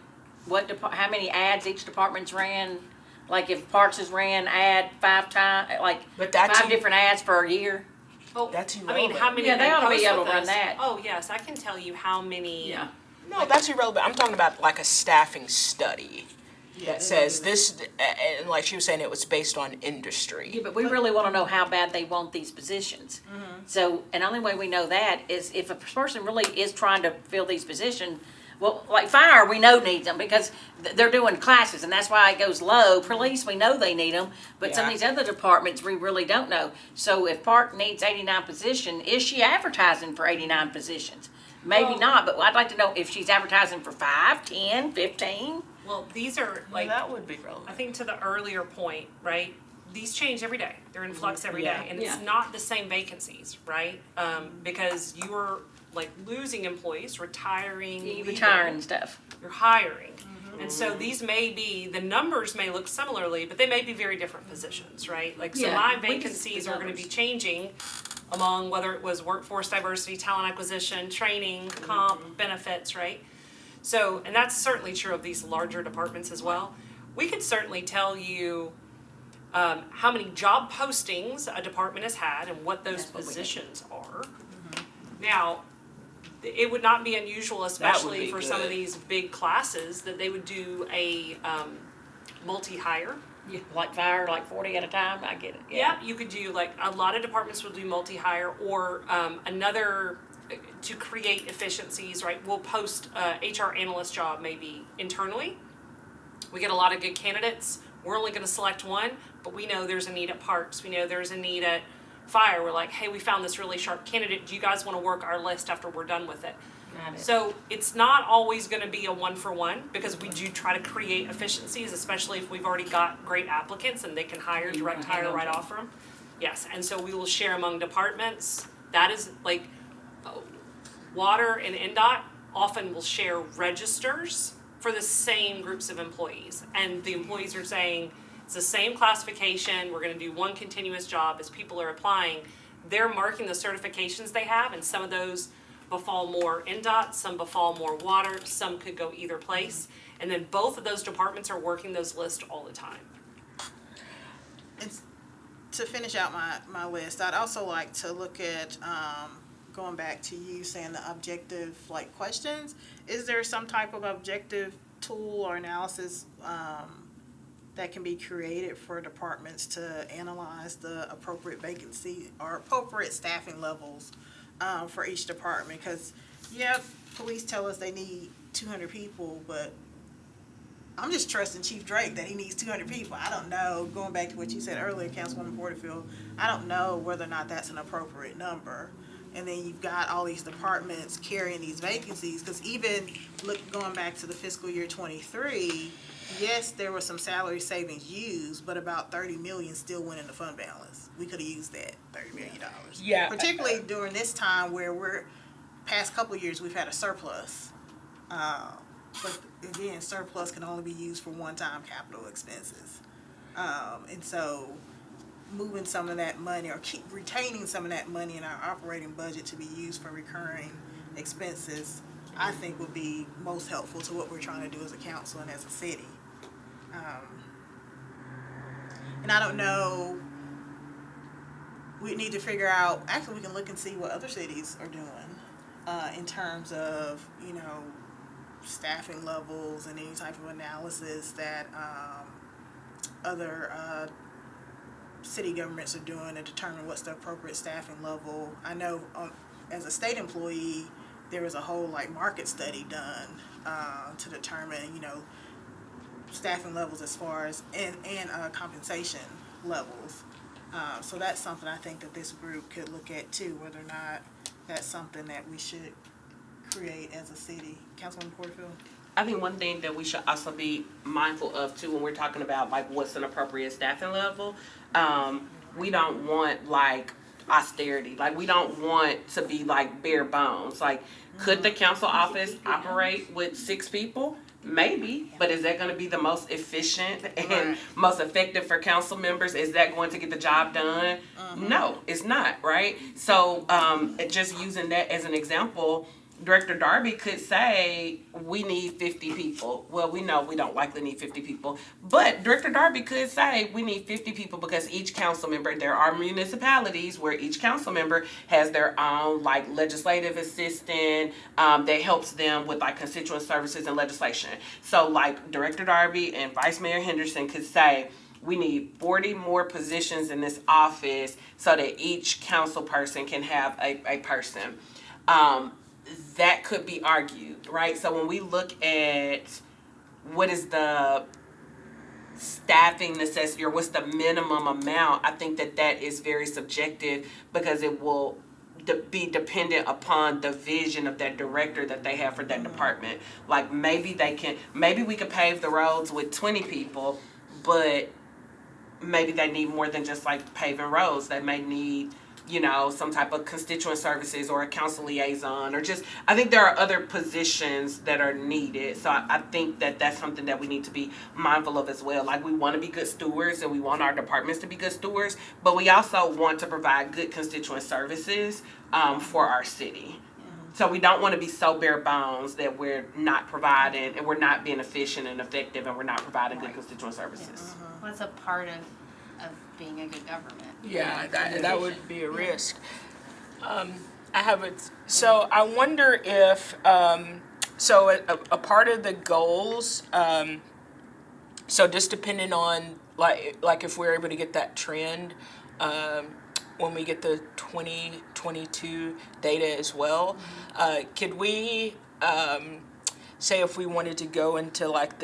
how many ads each department's ran? Like if Parks has ran ad 5 times, like But that's 5 different ads per year? Oh, That's I mean, how irrelevant. many Yeah, they ought to be post able with to run us? that. Oh, yes, I can tell you how many. Yeah. No, that's irrelevant. I'm talking about like a staffing study that says this, and like she was saying, it was based on industry. Yeah, but we really wanna know how bad they want these positions. So, and the only way we know that is if a person really is trying to fill these positions, well, like fire, we know needs them because they're doing classes and that's why it goes low. Police, we know they need them, but some of Yeah. these other departments, we really don't know. So if Park needs 89 positions, is she advertising for 89 positions? Maybe Well- not, but I'd like to know if she's advertising for 5, 10, 15. Well, these are like, That would be relevant. I think to the earlier point, right? These change every day. They're in flux every day, Yeah. and it's Yeah. not the same vacancies, right? Because you're like losing employees, retiring, You leaving. retiring and stuff. You're hiring. And so these may be, the numbers may look similarly, but they may be very different positions, right? Like, so Yeah, my we can see vacancies the are gonna be numbers. changing among whether it was workforce diversity, talent acquisition, training, comp, benefits, right? So, and that's certainly true of these larger departments as well. We could certainly tell you how many job postings a department has had and what those That's what we need. positions are. Now, it would not be unusual, especially be for some of good. these big classes, that they would do a multi-hire. Yeah, like fire, like 40 at a time, I get it. Yeah, you could do, like, a lot of departments will do multi-hire, or another, to create efficiencies, right? We'll post a HR analyst job maybe internally. We get a lot of good candidates. We're only gonna select one, but we know there's a need at Parks. We know there's a need at Fire. We're like, hey, we found this really sharp candidate. Do you guys wanna work our list after we're done with it? Got it. So it's not always gonna be a 1-for-1, because we do try to create efficiencies, especially if we've already got great applicants and they can hire, You direct wanna hang hire on right to 'em. off from. Yes, and so we will share among departments. That is like, Water and NDOT often will share registers for the same groups of employees. And the employees are saying, it's the same classification, we're gonna do one continuous job as people are applying. They're marking the certifications they have, and some of those befall more NDOT, some befall more water, some could go either place. And then both of those departments are working those lists all the time. It's, to finish out my list, I'd also like to look at, going back to you saying the objective, like, questions. Is there some type of objective tool or analysis, that can be created for departments to analyze the appropriate vacancy or appropriate staffing levels, for each department? Because, yeah, police tell us they need 200 people, but I'm just trusting Chief Drake that he needs 200 people. I don't know, going back to what you said earlier, Councilwoman Porterfield, I don't know whether or not that's an appropriate number. And then you've got all these departments carrying these vacancies, because even going back to the fiscal year 23, yes, there was some salary savings used, but about 30 million still went in the fund balance. We could have used that $30 million. Yeah. Particularly during this time where past couple of years, we've had a surplus. but again, surplus can only be used for one-time capital expenses. And so moving some of that money or keep retaining some of that money in our operating budget to be used for recurring expenses, I think would be most helpful to what we're trying to do as a council and as a city. And I don't know, we need to figure out, actually we can look and see what other cities are doing in terms of, you know, staffing levels and any type of analysis that other city governments are doing to determine what's the appropriate staffing level. I know as a state employee, there was a whole like market study done to determine, you know, staffing levels as far as and compensation levels. So that's something I think that this group could look at too, whether or not that's something that we should create as a city. Councilwoman Porterfield? I think one thing that we should also be mindful of too when we're talking about like what's an appropriate staffing level, we don't want like austerity. Like we don't want to be like bare bones. Like could the council office operate with 6 people? Maybe, but is that going to be the most efficient and most effective for council members? Is that going to get the job done? No, it's not, right? So just using that as an example, Director Darby could say, we need 50 people. Well, we know we don't likely need 50 people, but Director Darby could say, we need 50 people because each council member, there are municipalities where each council member has their own like legislative assistant that helps them with like constituent services and legislation. So like Director Darby and Vice Mayor Henderson could say, we need 40 more positions in this office so that each council person can have a person. That could be argued, right? So when we look at what is the staffing necessity or what's the minimum amount, I think that that is very subjective because it will be dependent upon the vision of that director that they have for that department. Like maybe we could pave the roads with 20 people, but maybe they need more than just like paving roads. They may need, you know, some type of constituent services or a council liaison or just, I think there are other positions that are needed. So I think that that's something that we need to be mindful of as well. Like we want to be good stewards and we want our departments to be good stewards, but we also want to provide good constituent services for our city. So we don't want to be so bare bones that we're not providing and we're not being efficient and effective and we're not providing good constituent services. Well, that's a part of being a good government. Yeah, that would be a risk. I have it. So I wonder if so a part of the goals. So just depending on like if we're able to get that trend, when we get the 2022 data as well, could we say if we wanted to go into like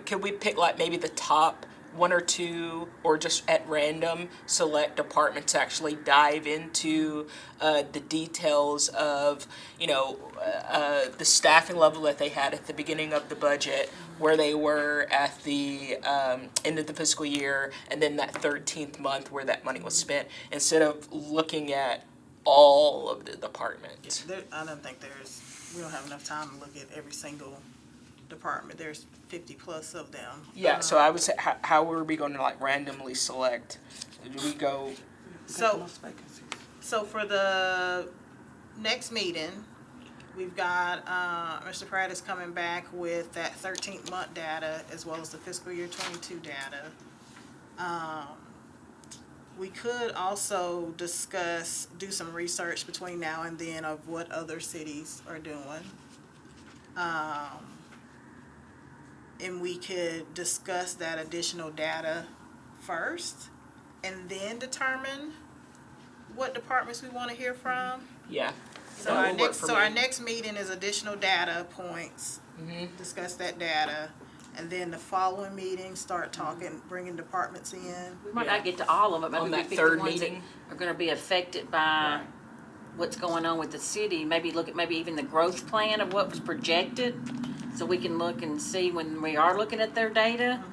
could we pick like maybe the top 1 or 2 or just at random select departments to actually dive into the details of, you know, the staffing level that they had at the beginning of the budget, where they were at the end of the fiscal year, and then that 13th month where that money was spent, instead of looking at all of the departments. I don't think we don't have enough time to look at every single department. There's 50 plus of them. Yeah, so I would say, how are we going to like randomly select? Do we go? So for the next meeting, we've got Mr. Pratt is coming back with that 13th month data as well as the fiscal year 22 data. We could also do some research between now and then of what other cities are doing. And we could discuss that additional data first and then determine what departments we want to hear from. Yeah. So our next meeting is additional data points. Discuss that data, and then the following meeting start talking, bringing departments in. We might not get to all of them. On Maybe that we pick third the ones that meeting? are going to be affected by what's going on with the city. Maybe look at maybe even the growth plan of what was projected, so we can look and see when we are looking at their data,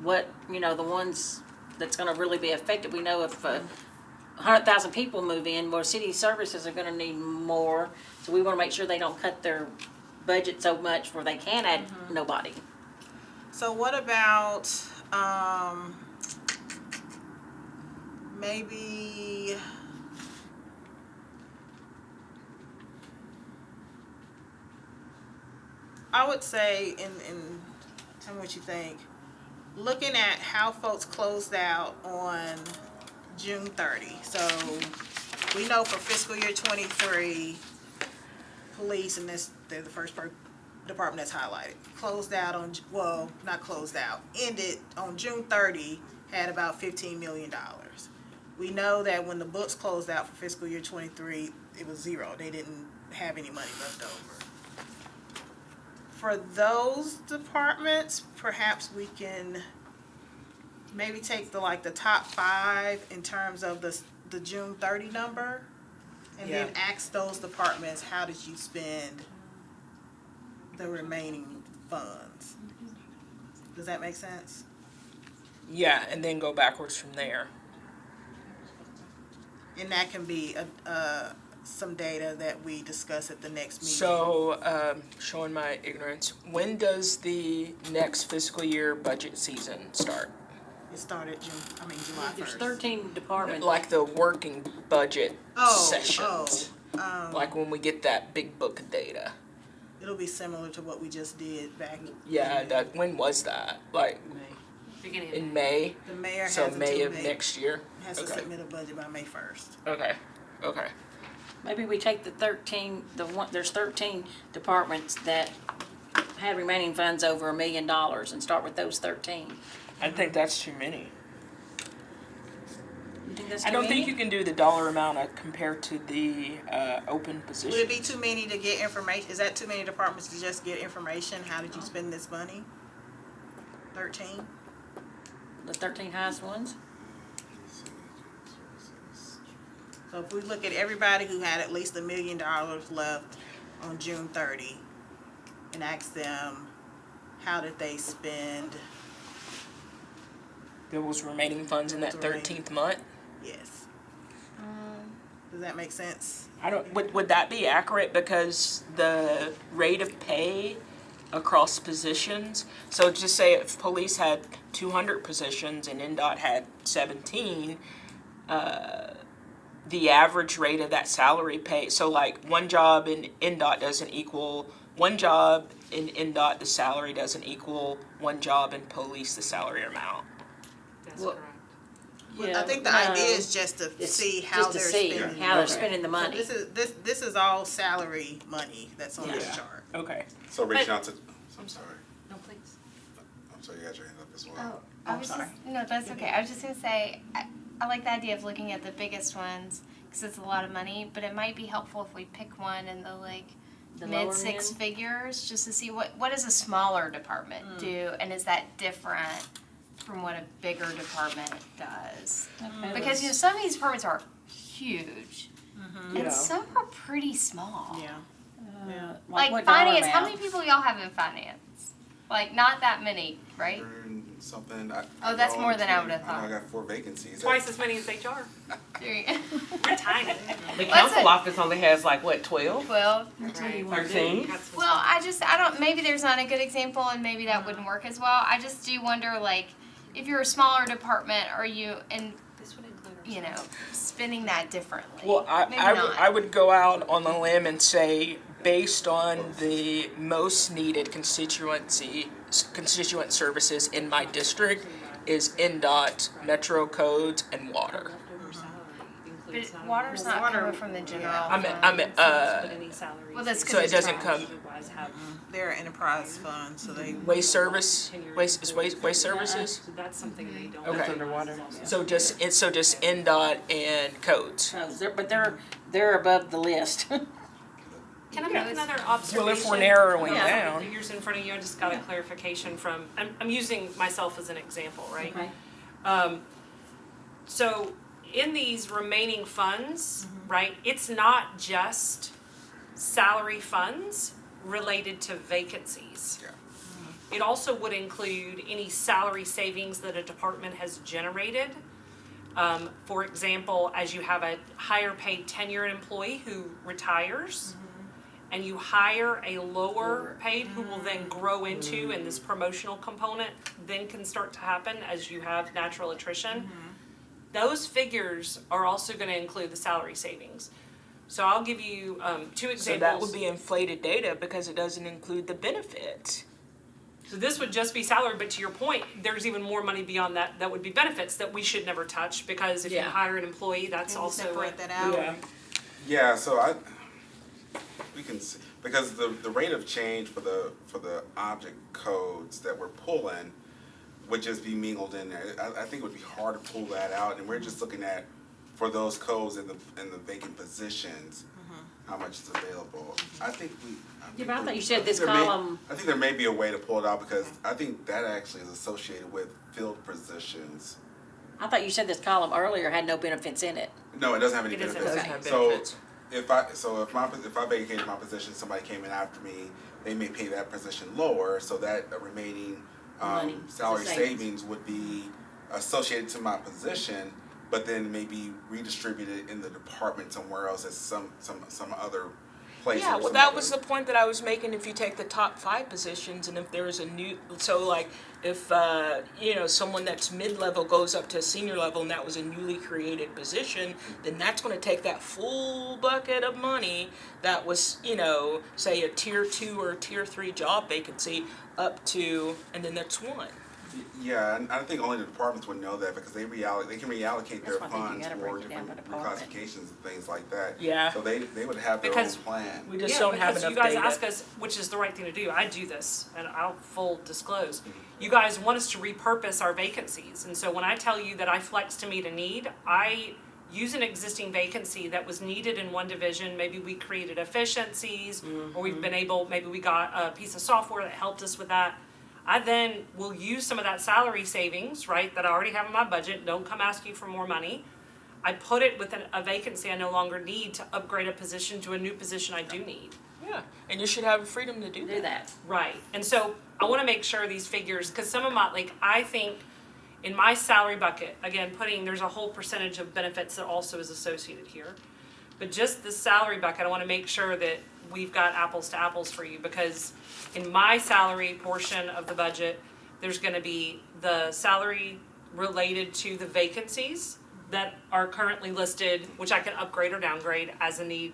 what, you know, the ones that's going to really be affected. We know if 100,000 people move in, more city services are going to need more. So we want to make sure they don't cut their budget so much where they can add nobody. So what about, maybe, I would say tell me what you think. Looking at how folks closed out on June 30. So we know for fiscal year 23, police, and they're the first department that's highlighted, closed out on, well, not closed out, ended on June 30, had about $15 million. We know that when the books closed out for fiscal year 23, it was zero. They didn't have any money left over. For those departments, perhaps we can maybe take the top 5 in terms of the June 30 number, and then ask those departments, how did you spend the remaining funds? Does that make sense? Yeah, and then go backwards from there. And that can be some data that we discuss at the next meeting. So, showing my ignorance, when does the next fiscal year budget season start? It started July 1st. There's 13 departments. Like the working budget sessions. Like when we get that big book of data. It'll be similar to what we just did back. Yeah, when was that? Like Beginning of in May? The mayor has So until May of next year? has to Okay. submit a budget by May 1st. Okay. Maybe we take there's 13 departments that have remaining funds over $1 million and start with those 13. I think that's too many. You think that's I too don't think many? you can do the dollar amount compared to the open positions. Would it be too many to get information? Is that too many departments to just get information? How did you spend this money? 13? The 13 highest ones? So if we look at everybody who had at least $1 million left on June 30 and ask them, how did they spend? Those remaining funds in that Those remaining. 13th month? Yes. Does that make sense? Would that be accurate, because the rate of pay across positions, so just say if police had 200 positions and NDOT had 17, the average rate of that salary pay, so like one job in NDOT doesn't equal, one job in NDOT the salary doesn't equal one job in police the salary amount. That's Well, correct. I think the idea is just to It's see how just to they're see spending. how they're Okay. spending the So money. this is all salary money that's on this Yeah. chart. Okay. So reaching But- out to, I'm sorry, No, please. I'm sorry, you got your hand up as well. Oh, I was sorry. just, no, that's okay. I was just gonna say, I like the idea of looking at the biggest ones, cause it's a lot of money, but it might be helpful if we pick one in the The lower mid 6 end? figures, just to see what does a smaller department do, and is that different from what a bigger department does? Okay. Because, some of these departments are huge, Yeah. and some are pretty small. Yeah. Like what dollar finance, how amount? many people y'all have in finance? Like, not that many, right? Something. Oh, that's more than I would've I know thought. I got 4 vacancies. Twice as many as HR. Well, We're tiny. The What's council it? office only has 12? Right. 13? I don't, maybe there's not a good example and maybe that wouldn't work as well. I just do wonder, like, if you're a smaller department, are you, and, This would include our spending that differently? Well, Maybe I not. would go out on a limb and say, based on the most needed constituent services in my district is NDOT, Metro codes, and water. But water's not coming from the general I'm fund. Well, that's So it because doesn't come, They're an enterprise fund, so they. waste services? So that's something they don't. Okay. That's underwater. So just NDOT and codes. But they're above the list. Can I make another observation? Well, if we're narrowing Yeah. down. Figures in front of you, I just got a clarification from, I'm using myself as an example, right? Okay. So in these remaining funds, right, it's not just salary funds related to vacancies. Yeah. It also would include any salary savings that a department has generated. For example, as you have a higher paid tenured employee who retires, and you hire a lower paid who will then grow into, and this promotional component then can start to happen as you have natural attrition. Those figures are also gonna include the salary savings. So I'll give you 2 examples. So that would be inflated data because it doesn't include the benefits. So this would just be salary, but to your point, there's even more money beyond that that would be benefits that we should never touch, because if you Yeah. hire an employee, that's Can we also separate that out? Yeah, so we can see, because the rate of change for the object codes that we're pulling would just be mingled in there. I think it would be hard to pull that out, and we're just looking at, for those codes in the vacant positions, how much is available. I think Yeah, but I thought you said this there column. I think there may be a way to pull it out, because I think that actually is associated with field positions. I thought you said this column earlier had no benefits in it. No, it doesn't have any It doesn't. benefits. Doesn't have So benefits. if I vacated my position, somebody came in after me, they may pay that position lower, so that remaining Money, salary the savings. savings would be associated to my position, but then maybe redistributed in the department somewhere else as some other place. Yeah, or well, some that other- was the point that I was making. If you take the top 5 positions, and if there's a new, so like if someone that's mid-level goes up to a senior level, and that was a newly created position, then that's going to take that full bucket of money that was, say a tier 2 or tier 3 job vacancy up to, and then that's one. Yeah, and I think only the departments would know that, because they can reallocate their That's why I think you funds gotta for break it down different by department. reclassifications and things like that. Yeah. So they would have their Because- own plan. We just don't have enough because you guys data. ask us, which is the right thing to do. I do this, and I'll full disclose. You guys want us to repurpose our vacancies, and so when I tell you that I flex to meet a need, I use an existing vacancy that was needed in one division. Maybe we created efficiencies, or maybe we got a piece of software that helped us with that. I then will use some of that salary savings, right, that I already have in my budget, don't come asking for more money. I put it with a vacancy I no longer need to upgrade a position to a new position I do need. Yeah, and you should have freedom to do that. Do that. Right, and so I wanna make sure these figures, cause some of my, I think in my salary bucket, again, there's a whole percentage of benefits that also is associated here. But just the salary bucket, I wanna make sure that we've got apples to apples for you, because in my salary portion of the budget, there's gonna be the salary related to the vacancies that are currently listed, which I can upgrade or downgrade as a need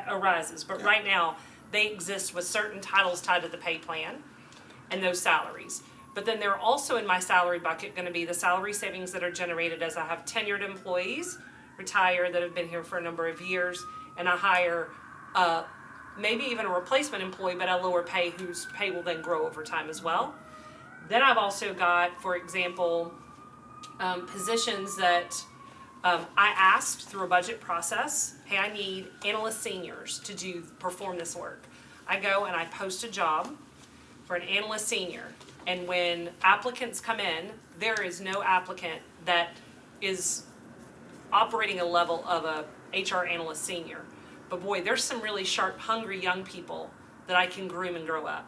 arises. But right now, they exist with certain titles tied to the pay plan and those salaries. But then there are also in my salary bucket gonna be the salary savings that are generated as I have tenured employees retire that have been here for a number of years, and I hire maybe even a replacement employee, but at a lower pay, whose pay will then grow over time as well. Then I've also got, for example, positions that I asked through a budget process, hey, I need analyst seniors to perform this work. I go and I post a job for an analyst senior, and when applicants come in, there is no applicant that is operating a level of a HR analyst senior. But boy, there's some really sharp, hungry young people that I can groom and grow up.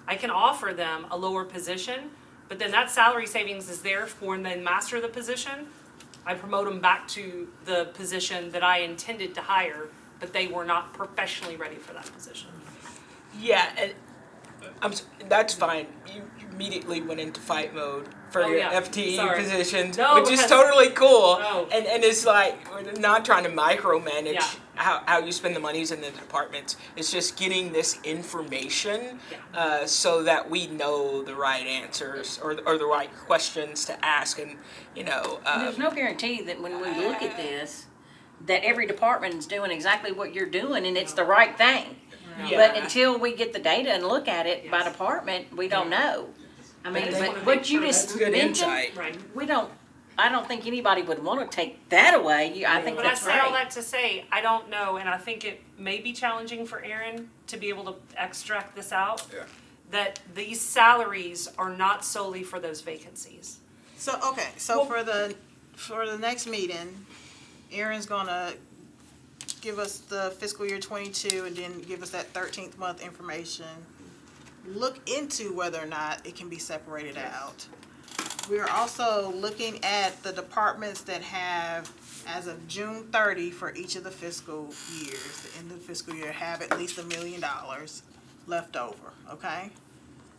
I can offer them a lower position, but then that salary savings is there for when they master the position. I promote them back to the position that I intended to hire, but they were not professionally ready for that position. Yeah, and that's fine. You immediately went into fight mode for Oh, your yeah. FTE Sorry. positions, No, which is because- totally cool. No. And it's like, we're not trying to micromanage Yeah. how you spend the monies in the departments. It's just getting this information so that we know the right answers or the right questions to ask. And, And there's no guarantee that when we look at this, that every department is doing exactly what you're doing and it's the right thing. Yeah. But until we get the data and look at it by department, we don't know. I mean, But but what you That's just good mentioned, insight. Right. I don't think anybody would want to take that away. I think But I that's say all right. that to say, I don't know, and I think it may be challenging for Aaron to be able to extract this out. Yeah. That these salaries are not solely for those vacancies. So, okay, so for the next meeting, Aaron's gonna give us the fiscal year 22 and then give us that 13th month information. Look into whether or not it can be separated out. we're also looking at the departments that have, as of June 30 for each of the fiscal years, the end of the fiscal year, have at least $1 million left over, okay?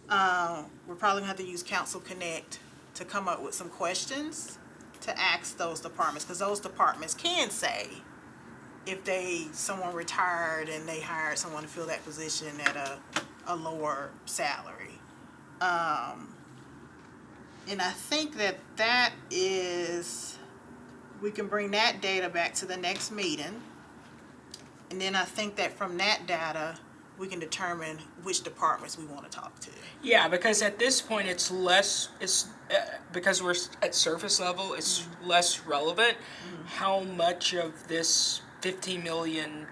We're probably gonna have to use Council Connect to come up with some questions to ask those departments, because those departments can say if someone retired and they hired someone to fill that position at a lower salary. And I think that is, we can bring that data back to the next meeting. And then I think that from that data, we can determine which departments we want to talk to. Yeah, because at this point, because we're at surface level, it's less relevant how much of this 15 million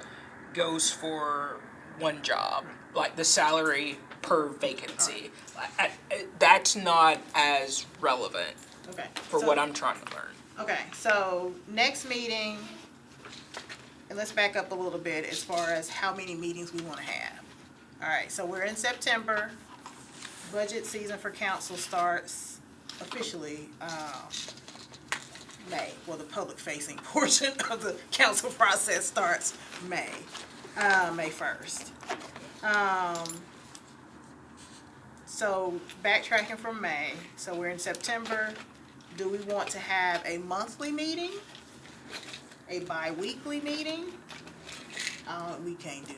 goes for one job, like the salary per vacancy. That's not as relevant Okay. for what I'm trying to learn. Okay, so next meeting, and let's back up a little bit as far as how many meetings we want to have. All right, so we're in September. Budget season for council starts officially May. Well, the public-facing portion of the council process starts May 1st. So backtracking from May, so we're in September. Do we want to have a monthly meeting? A bi-weekly meeting? We can't do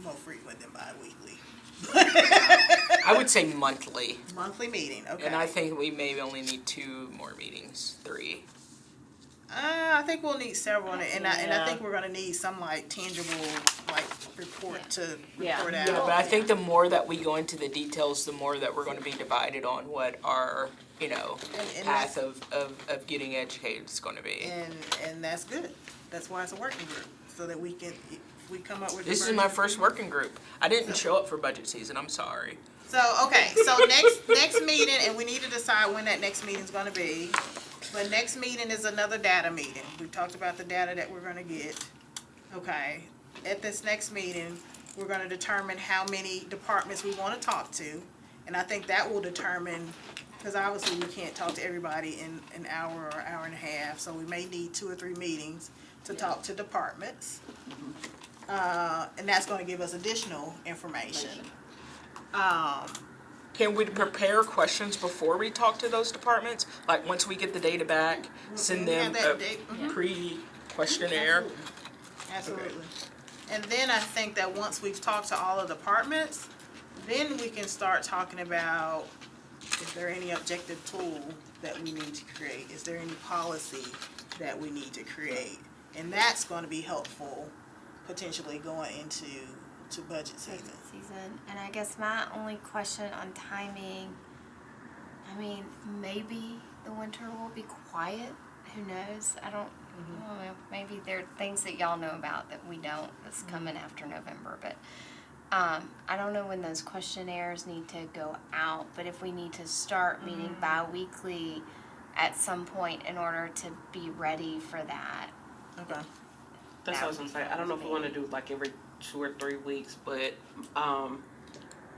more frequent than bi-weekly. I would say monthly, Monthly meeting, okay. and I think we maybe only need 2 more meetings, 3. I think we'll need several, and I Yeah. think we're gonna need some like tangible, like report to Yeah. report Yeah, out. but I think the more that we go into the details, the more that we're going to be divided on what our, And path of getting educated is going to be. And that's good. That's why it's a working group, so that we can, if we come up with. This is my first working group. I didn't show up for budget season, I'm sorry. So, okay, so next meeting, and we need to decide when that next meeting's gonna be. But next meeting is another data meeting. We've talked about the data that we're gonna get. Okay, at this next meeting, we're gonna determine how many departments we wanna talk to. And I think that will determine, because obviously we can't talk to everybody in an hour or hour and a half, so we may need 2 or 3 meetings to talk to departments. And that's gonna give us additional information. Can we prepare questions before we talk to those departments? Like, once we get the data back, send them Yeah, a pre-questionnaire? Absolutely. And then I think that once we've talked to all the departments, then we can start talking about, is there any objective tool that we need to create? Is there any policy that we need to create? And that's gonna be helpful, potentially going into budget season. And I guess my only question on timing, I mean, maybe the winter will be quiet, who knows? I don't know, maybe there are things that y'all know about that we don't, that's coming after November, but I don't know when those questionnaires need to go out, but if we need to start meeting bi-weekly at some point in order to be ready for that. Okay. That's what I was gonna say. I don't know if we wanna do like every 2 or 3 weeks, but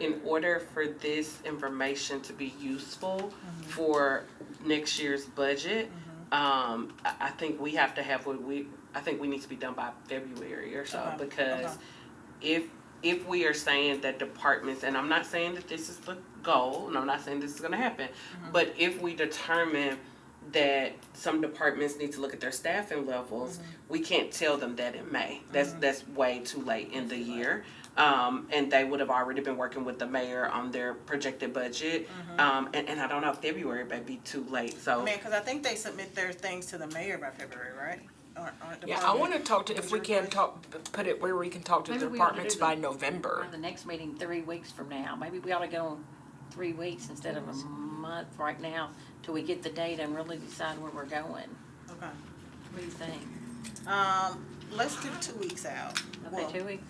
in order for this information to be useful for next year's budget, I think we have to have I think we need to be done by February or so, Okay. because if we are saying that departments, and I'm not saying that this is the goal, and I'm not saying this is gonna happen, but if we determine that some departments need to look at their staffing levels, we can't tell them that in May. That's way too late in the year. And they would have already been working with the mayor on their projected budget. And I don't know if February may be too late, so. I mean, because I think they submit their things to the mayor by February, right? Aren't Yeah, I want to talk to, if we can put it where we can talk to the Maybe we ought to departments do by the- November. Or the next meeting 3 weeks from now. Maybe we ought to go 3 weeks instead of a month right now till we get the data and really decide where we're going. Okay. What do you think? Let's do 2 weeks out. Okay, 2 weeks?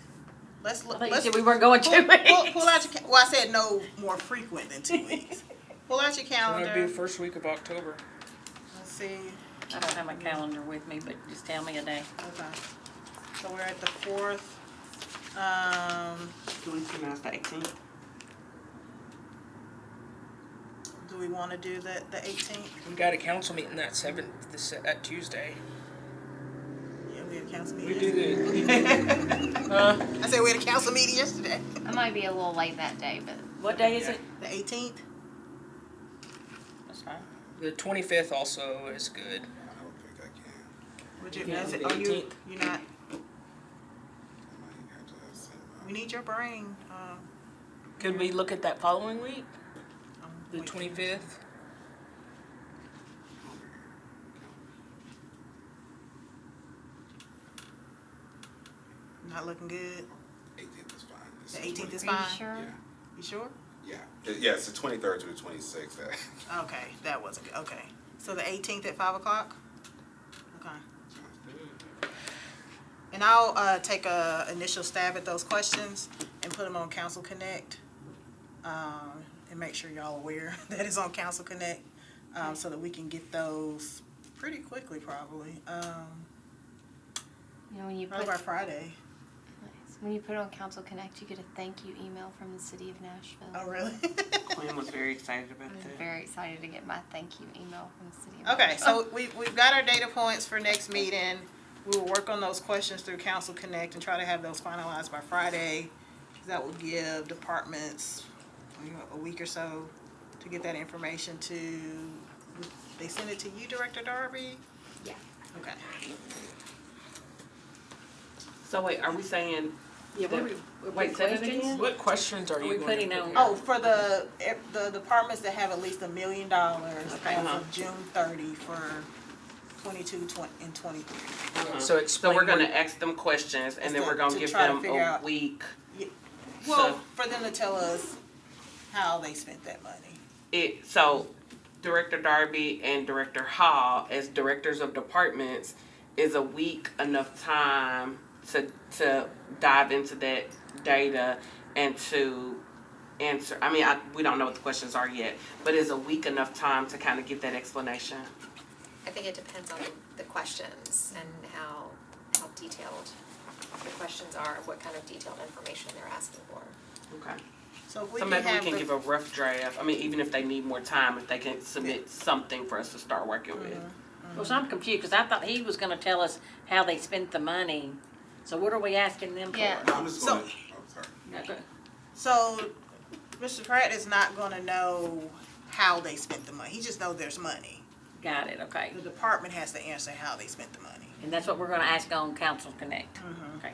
Let's I look. thought you let's said we weren't going 2 weeks. Pull out your. Well, I said no more frequent than 2 weeks. Pull out your It'll be calendar. the first week of October. Let's see. I don't have my calendar with me, but just tell me a day. Okay. So we're at the 4th. Doing 2 minutes to 18. Do Do we wanna do the 18th? We got a council meeting that that Tuesday. Yeah, we had a council We meeting. do the, I said we had a council meeting yesterday. I might be a little late that day, but What day is it? The 18th? That's fine. the 25th also is good. I don't think I can. Would you, Yeah, is it, the are you, 18th. you not, I might have to send we need your brain, Could we look at that following week, the wait. 25th? Not looking good? 18th is fine. The 18th is are you fine? sure? Yeah. You sure? Yeah. Yeah, it's the 23rd to the 26th. Okay, that wasn't good, okay. So the 18th at 5 o'clock? Okay. And I'll, take a initial stab at those questions and put them on Council Connect. And make sure y'all aware that it's on Council Connect, so that we can get those pretty quickly probably. You know, when you Probably put by Friday. when you put it on Council Connect, you get a thank you email from the city of Nashville. Oh, really? Quinn was very excited about I was that. very excited to get my thank you email from the city of Okay, Nashville. so we've got our data points for next meeting. We will work on those questions through Council Connect and try to have those finalized by Friday. That will give departments, a week or so to get that information to, they send it to you, Director Darby? Yeah. Okay. So wait, are we saying, Yeah, that- wait, say that again? What questions are Are you we going putting to on- prepare? Oh, for the departments that have at least $1 million as Uh-huh. of June 30 for 22, 20, and 23. So explain. So we're gonna what- ask them questions and then To- we're gonna to give try to them figure a out- week. Well, So- for them to tell us how they spent that money. So Director Darby and Director Hall, as directors of departments, is a week enough time to dive into that data and to answer, I mean, we don't know what the questions are yet, but is a week enough time to kind of get that explanation? I think it depends on the questions and how detailed the questions are, what kind of detailed information they're asking for. Okay. So if we So can maybe we have can the- give a rough draft, I mean, even if they need more time, if they can submit something for us to start working with. Mm-hmm. Well, so I'm confused, because I thought he was gonna tell us how they spent the money. So what are we asking them for? Yeah. No, I'm just So- going to, oh, sorry. Okay. So, Mr. Pratt is not gonna know how they spent the money, he just knows there's money. Got it, okay. The department has to answer how they spent the money. And that's what we're gonna ask on Council Connect. Mhm. Okay.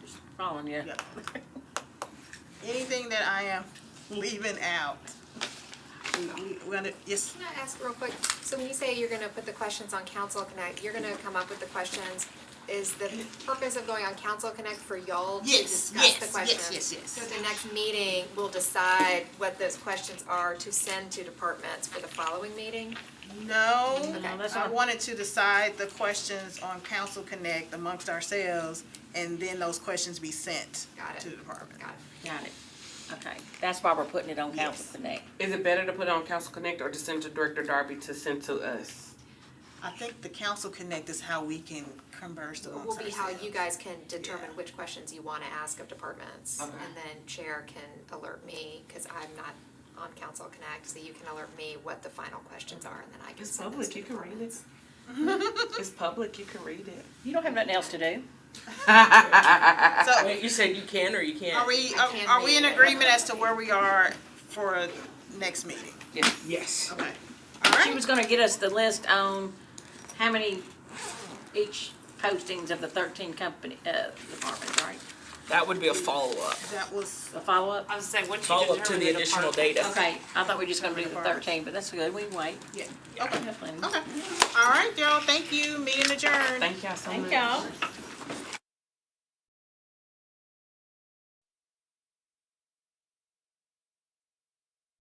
Just following you. Yep. Anything that I am leaving out? We're gonna, yes, Can I ask real quick, so when you say you're gonna put the questions on Council Connect, you're gonna come up with the questions, is the purpose of going on Council Connect for y'all to Yes, discuss yes, the yes, questions? yes, yes. So at the next meeting, we'll decide what those questions are to send to departments for the following meeting? no, No, that's I not- wanted to decide the questions on Council Connect amongst ourselves, and then those questions be sent Got it. to the department. Got it. Got it. Okay. That's why we're putting it on Council Yes. Connect. Is it better to put it on Council Connect or to send to Director Darby to send to us? I think the Council Connect is how we can converse amongst Will be how ourselves. you guys can determine Yeah. which questions you wanna ask of departments. Okay. And then Chair can alert me, cause I'm not on Council Connect, so you can alert me what the final questions are, and then I can It's send those public, to you can read it. departments. It's public, you can read it. You don't have nothing else to do? So, Wait, you said you can or you can't? are we, I can't are we in read it. agreement as to where we are for next meeting? Yes. Yes. Okay. All She right. was gonna get us the list on how many each postings of the 13 company, departments, right? That would be a follow-up. That was, A follow-up? I was saying, once you Follow up to determine the the additional department. data. Okay, I thought we were just gonna do the 13, but that's good, we can wait. yeah, okay, Definitely. okay. All right, y'all, thank you, meeting adjourned. Thank y'all so much. Thank y'all.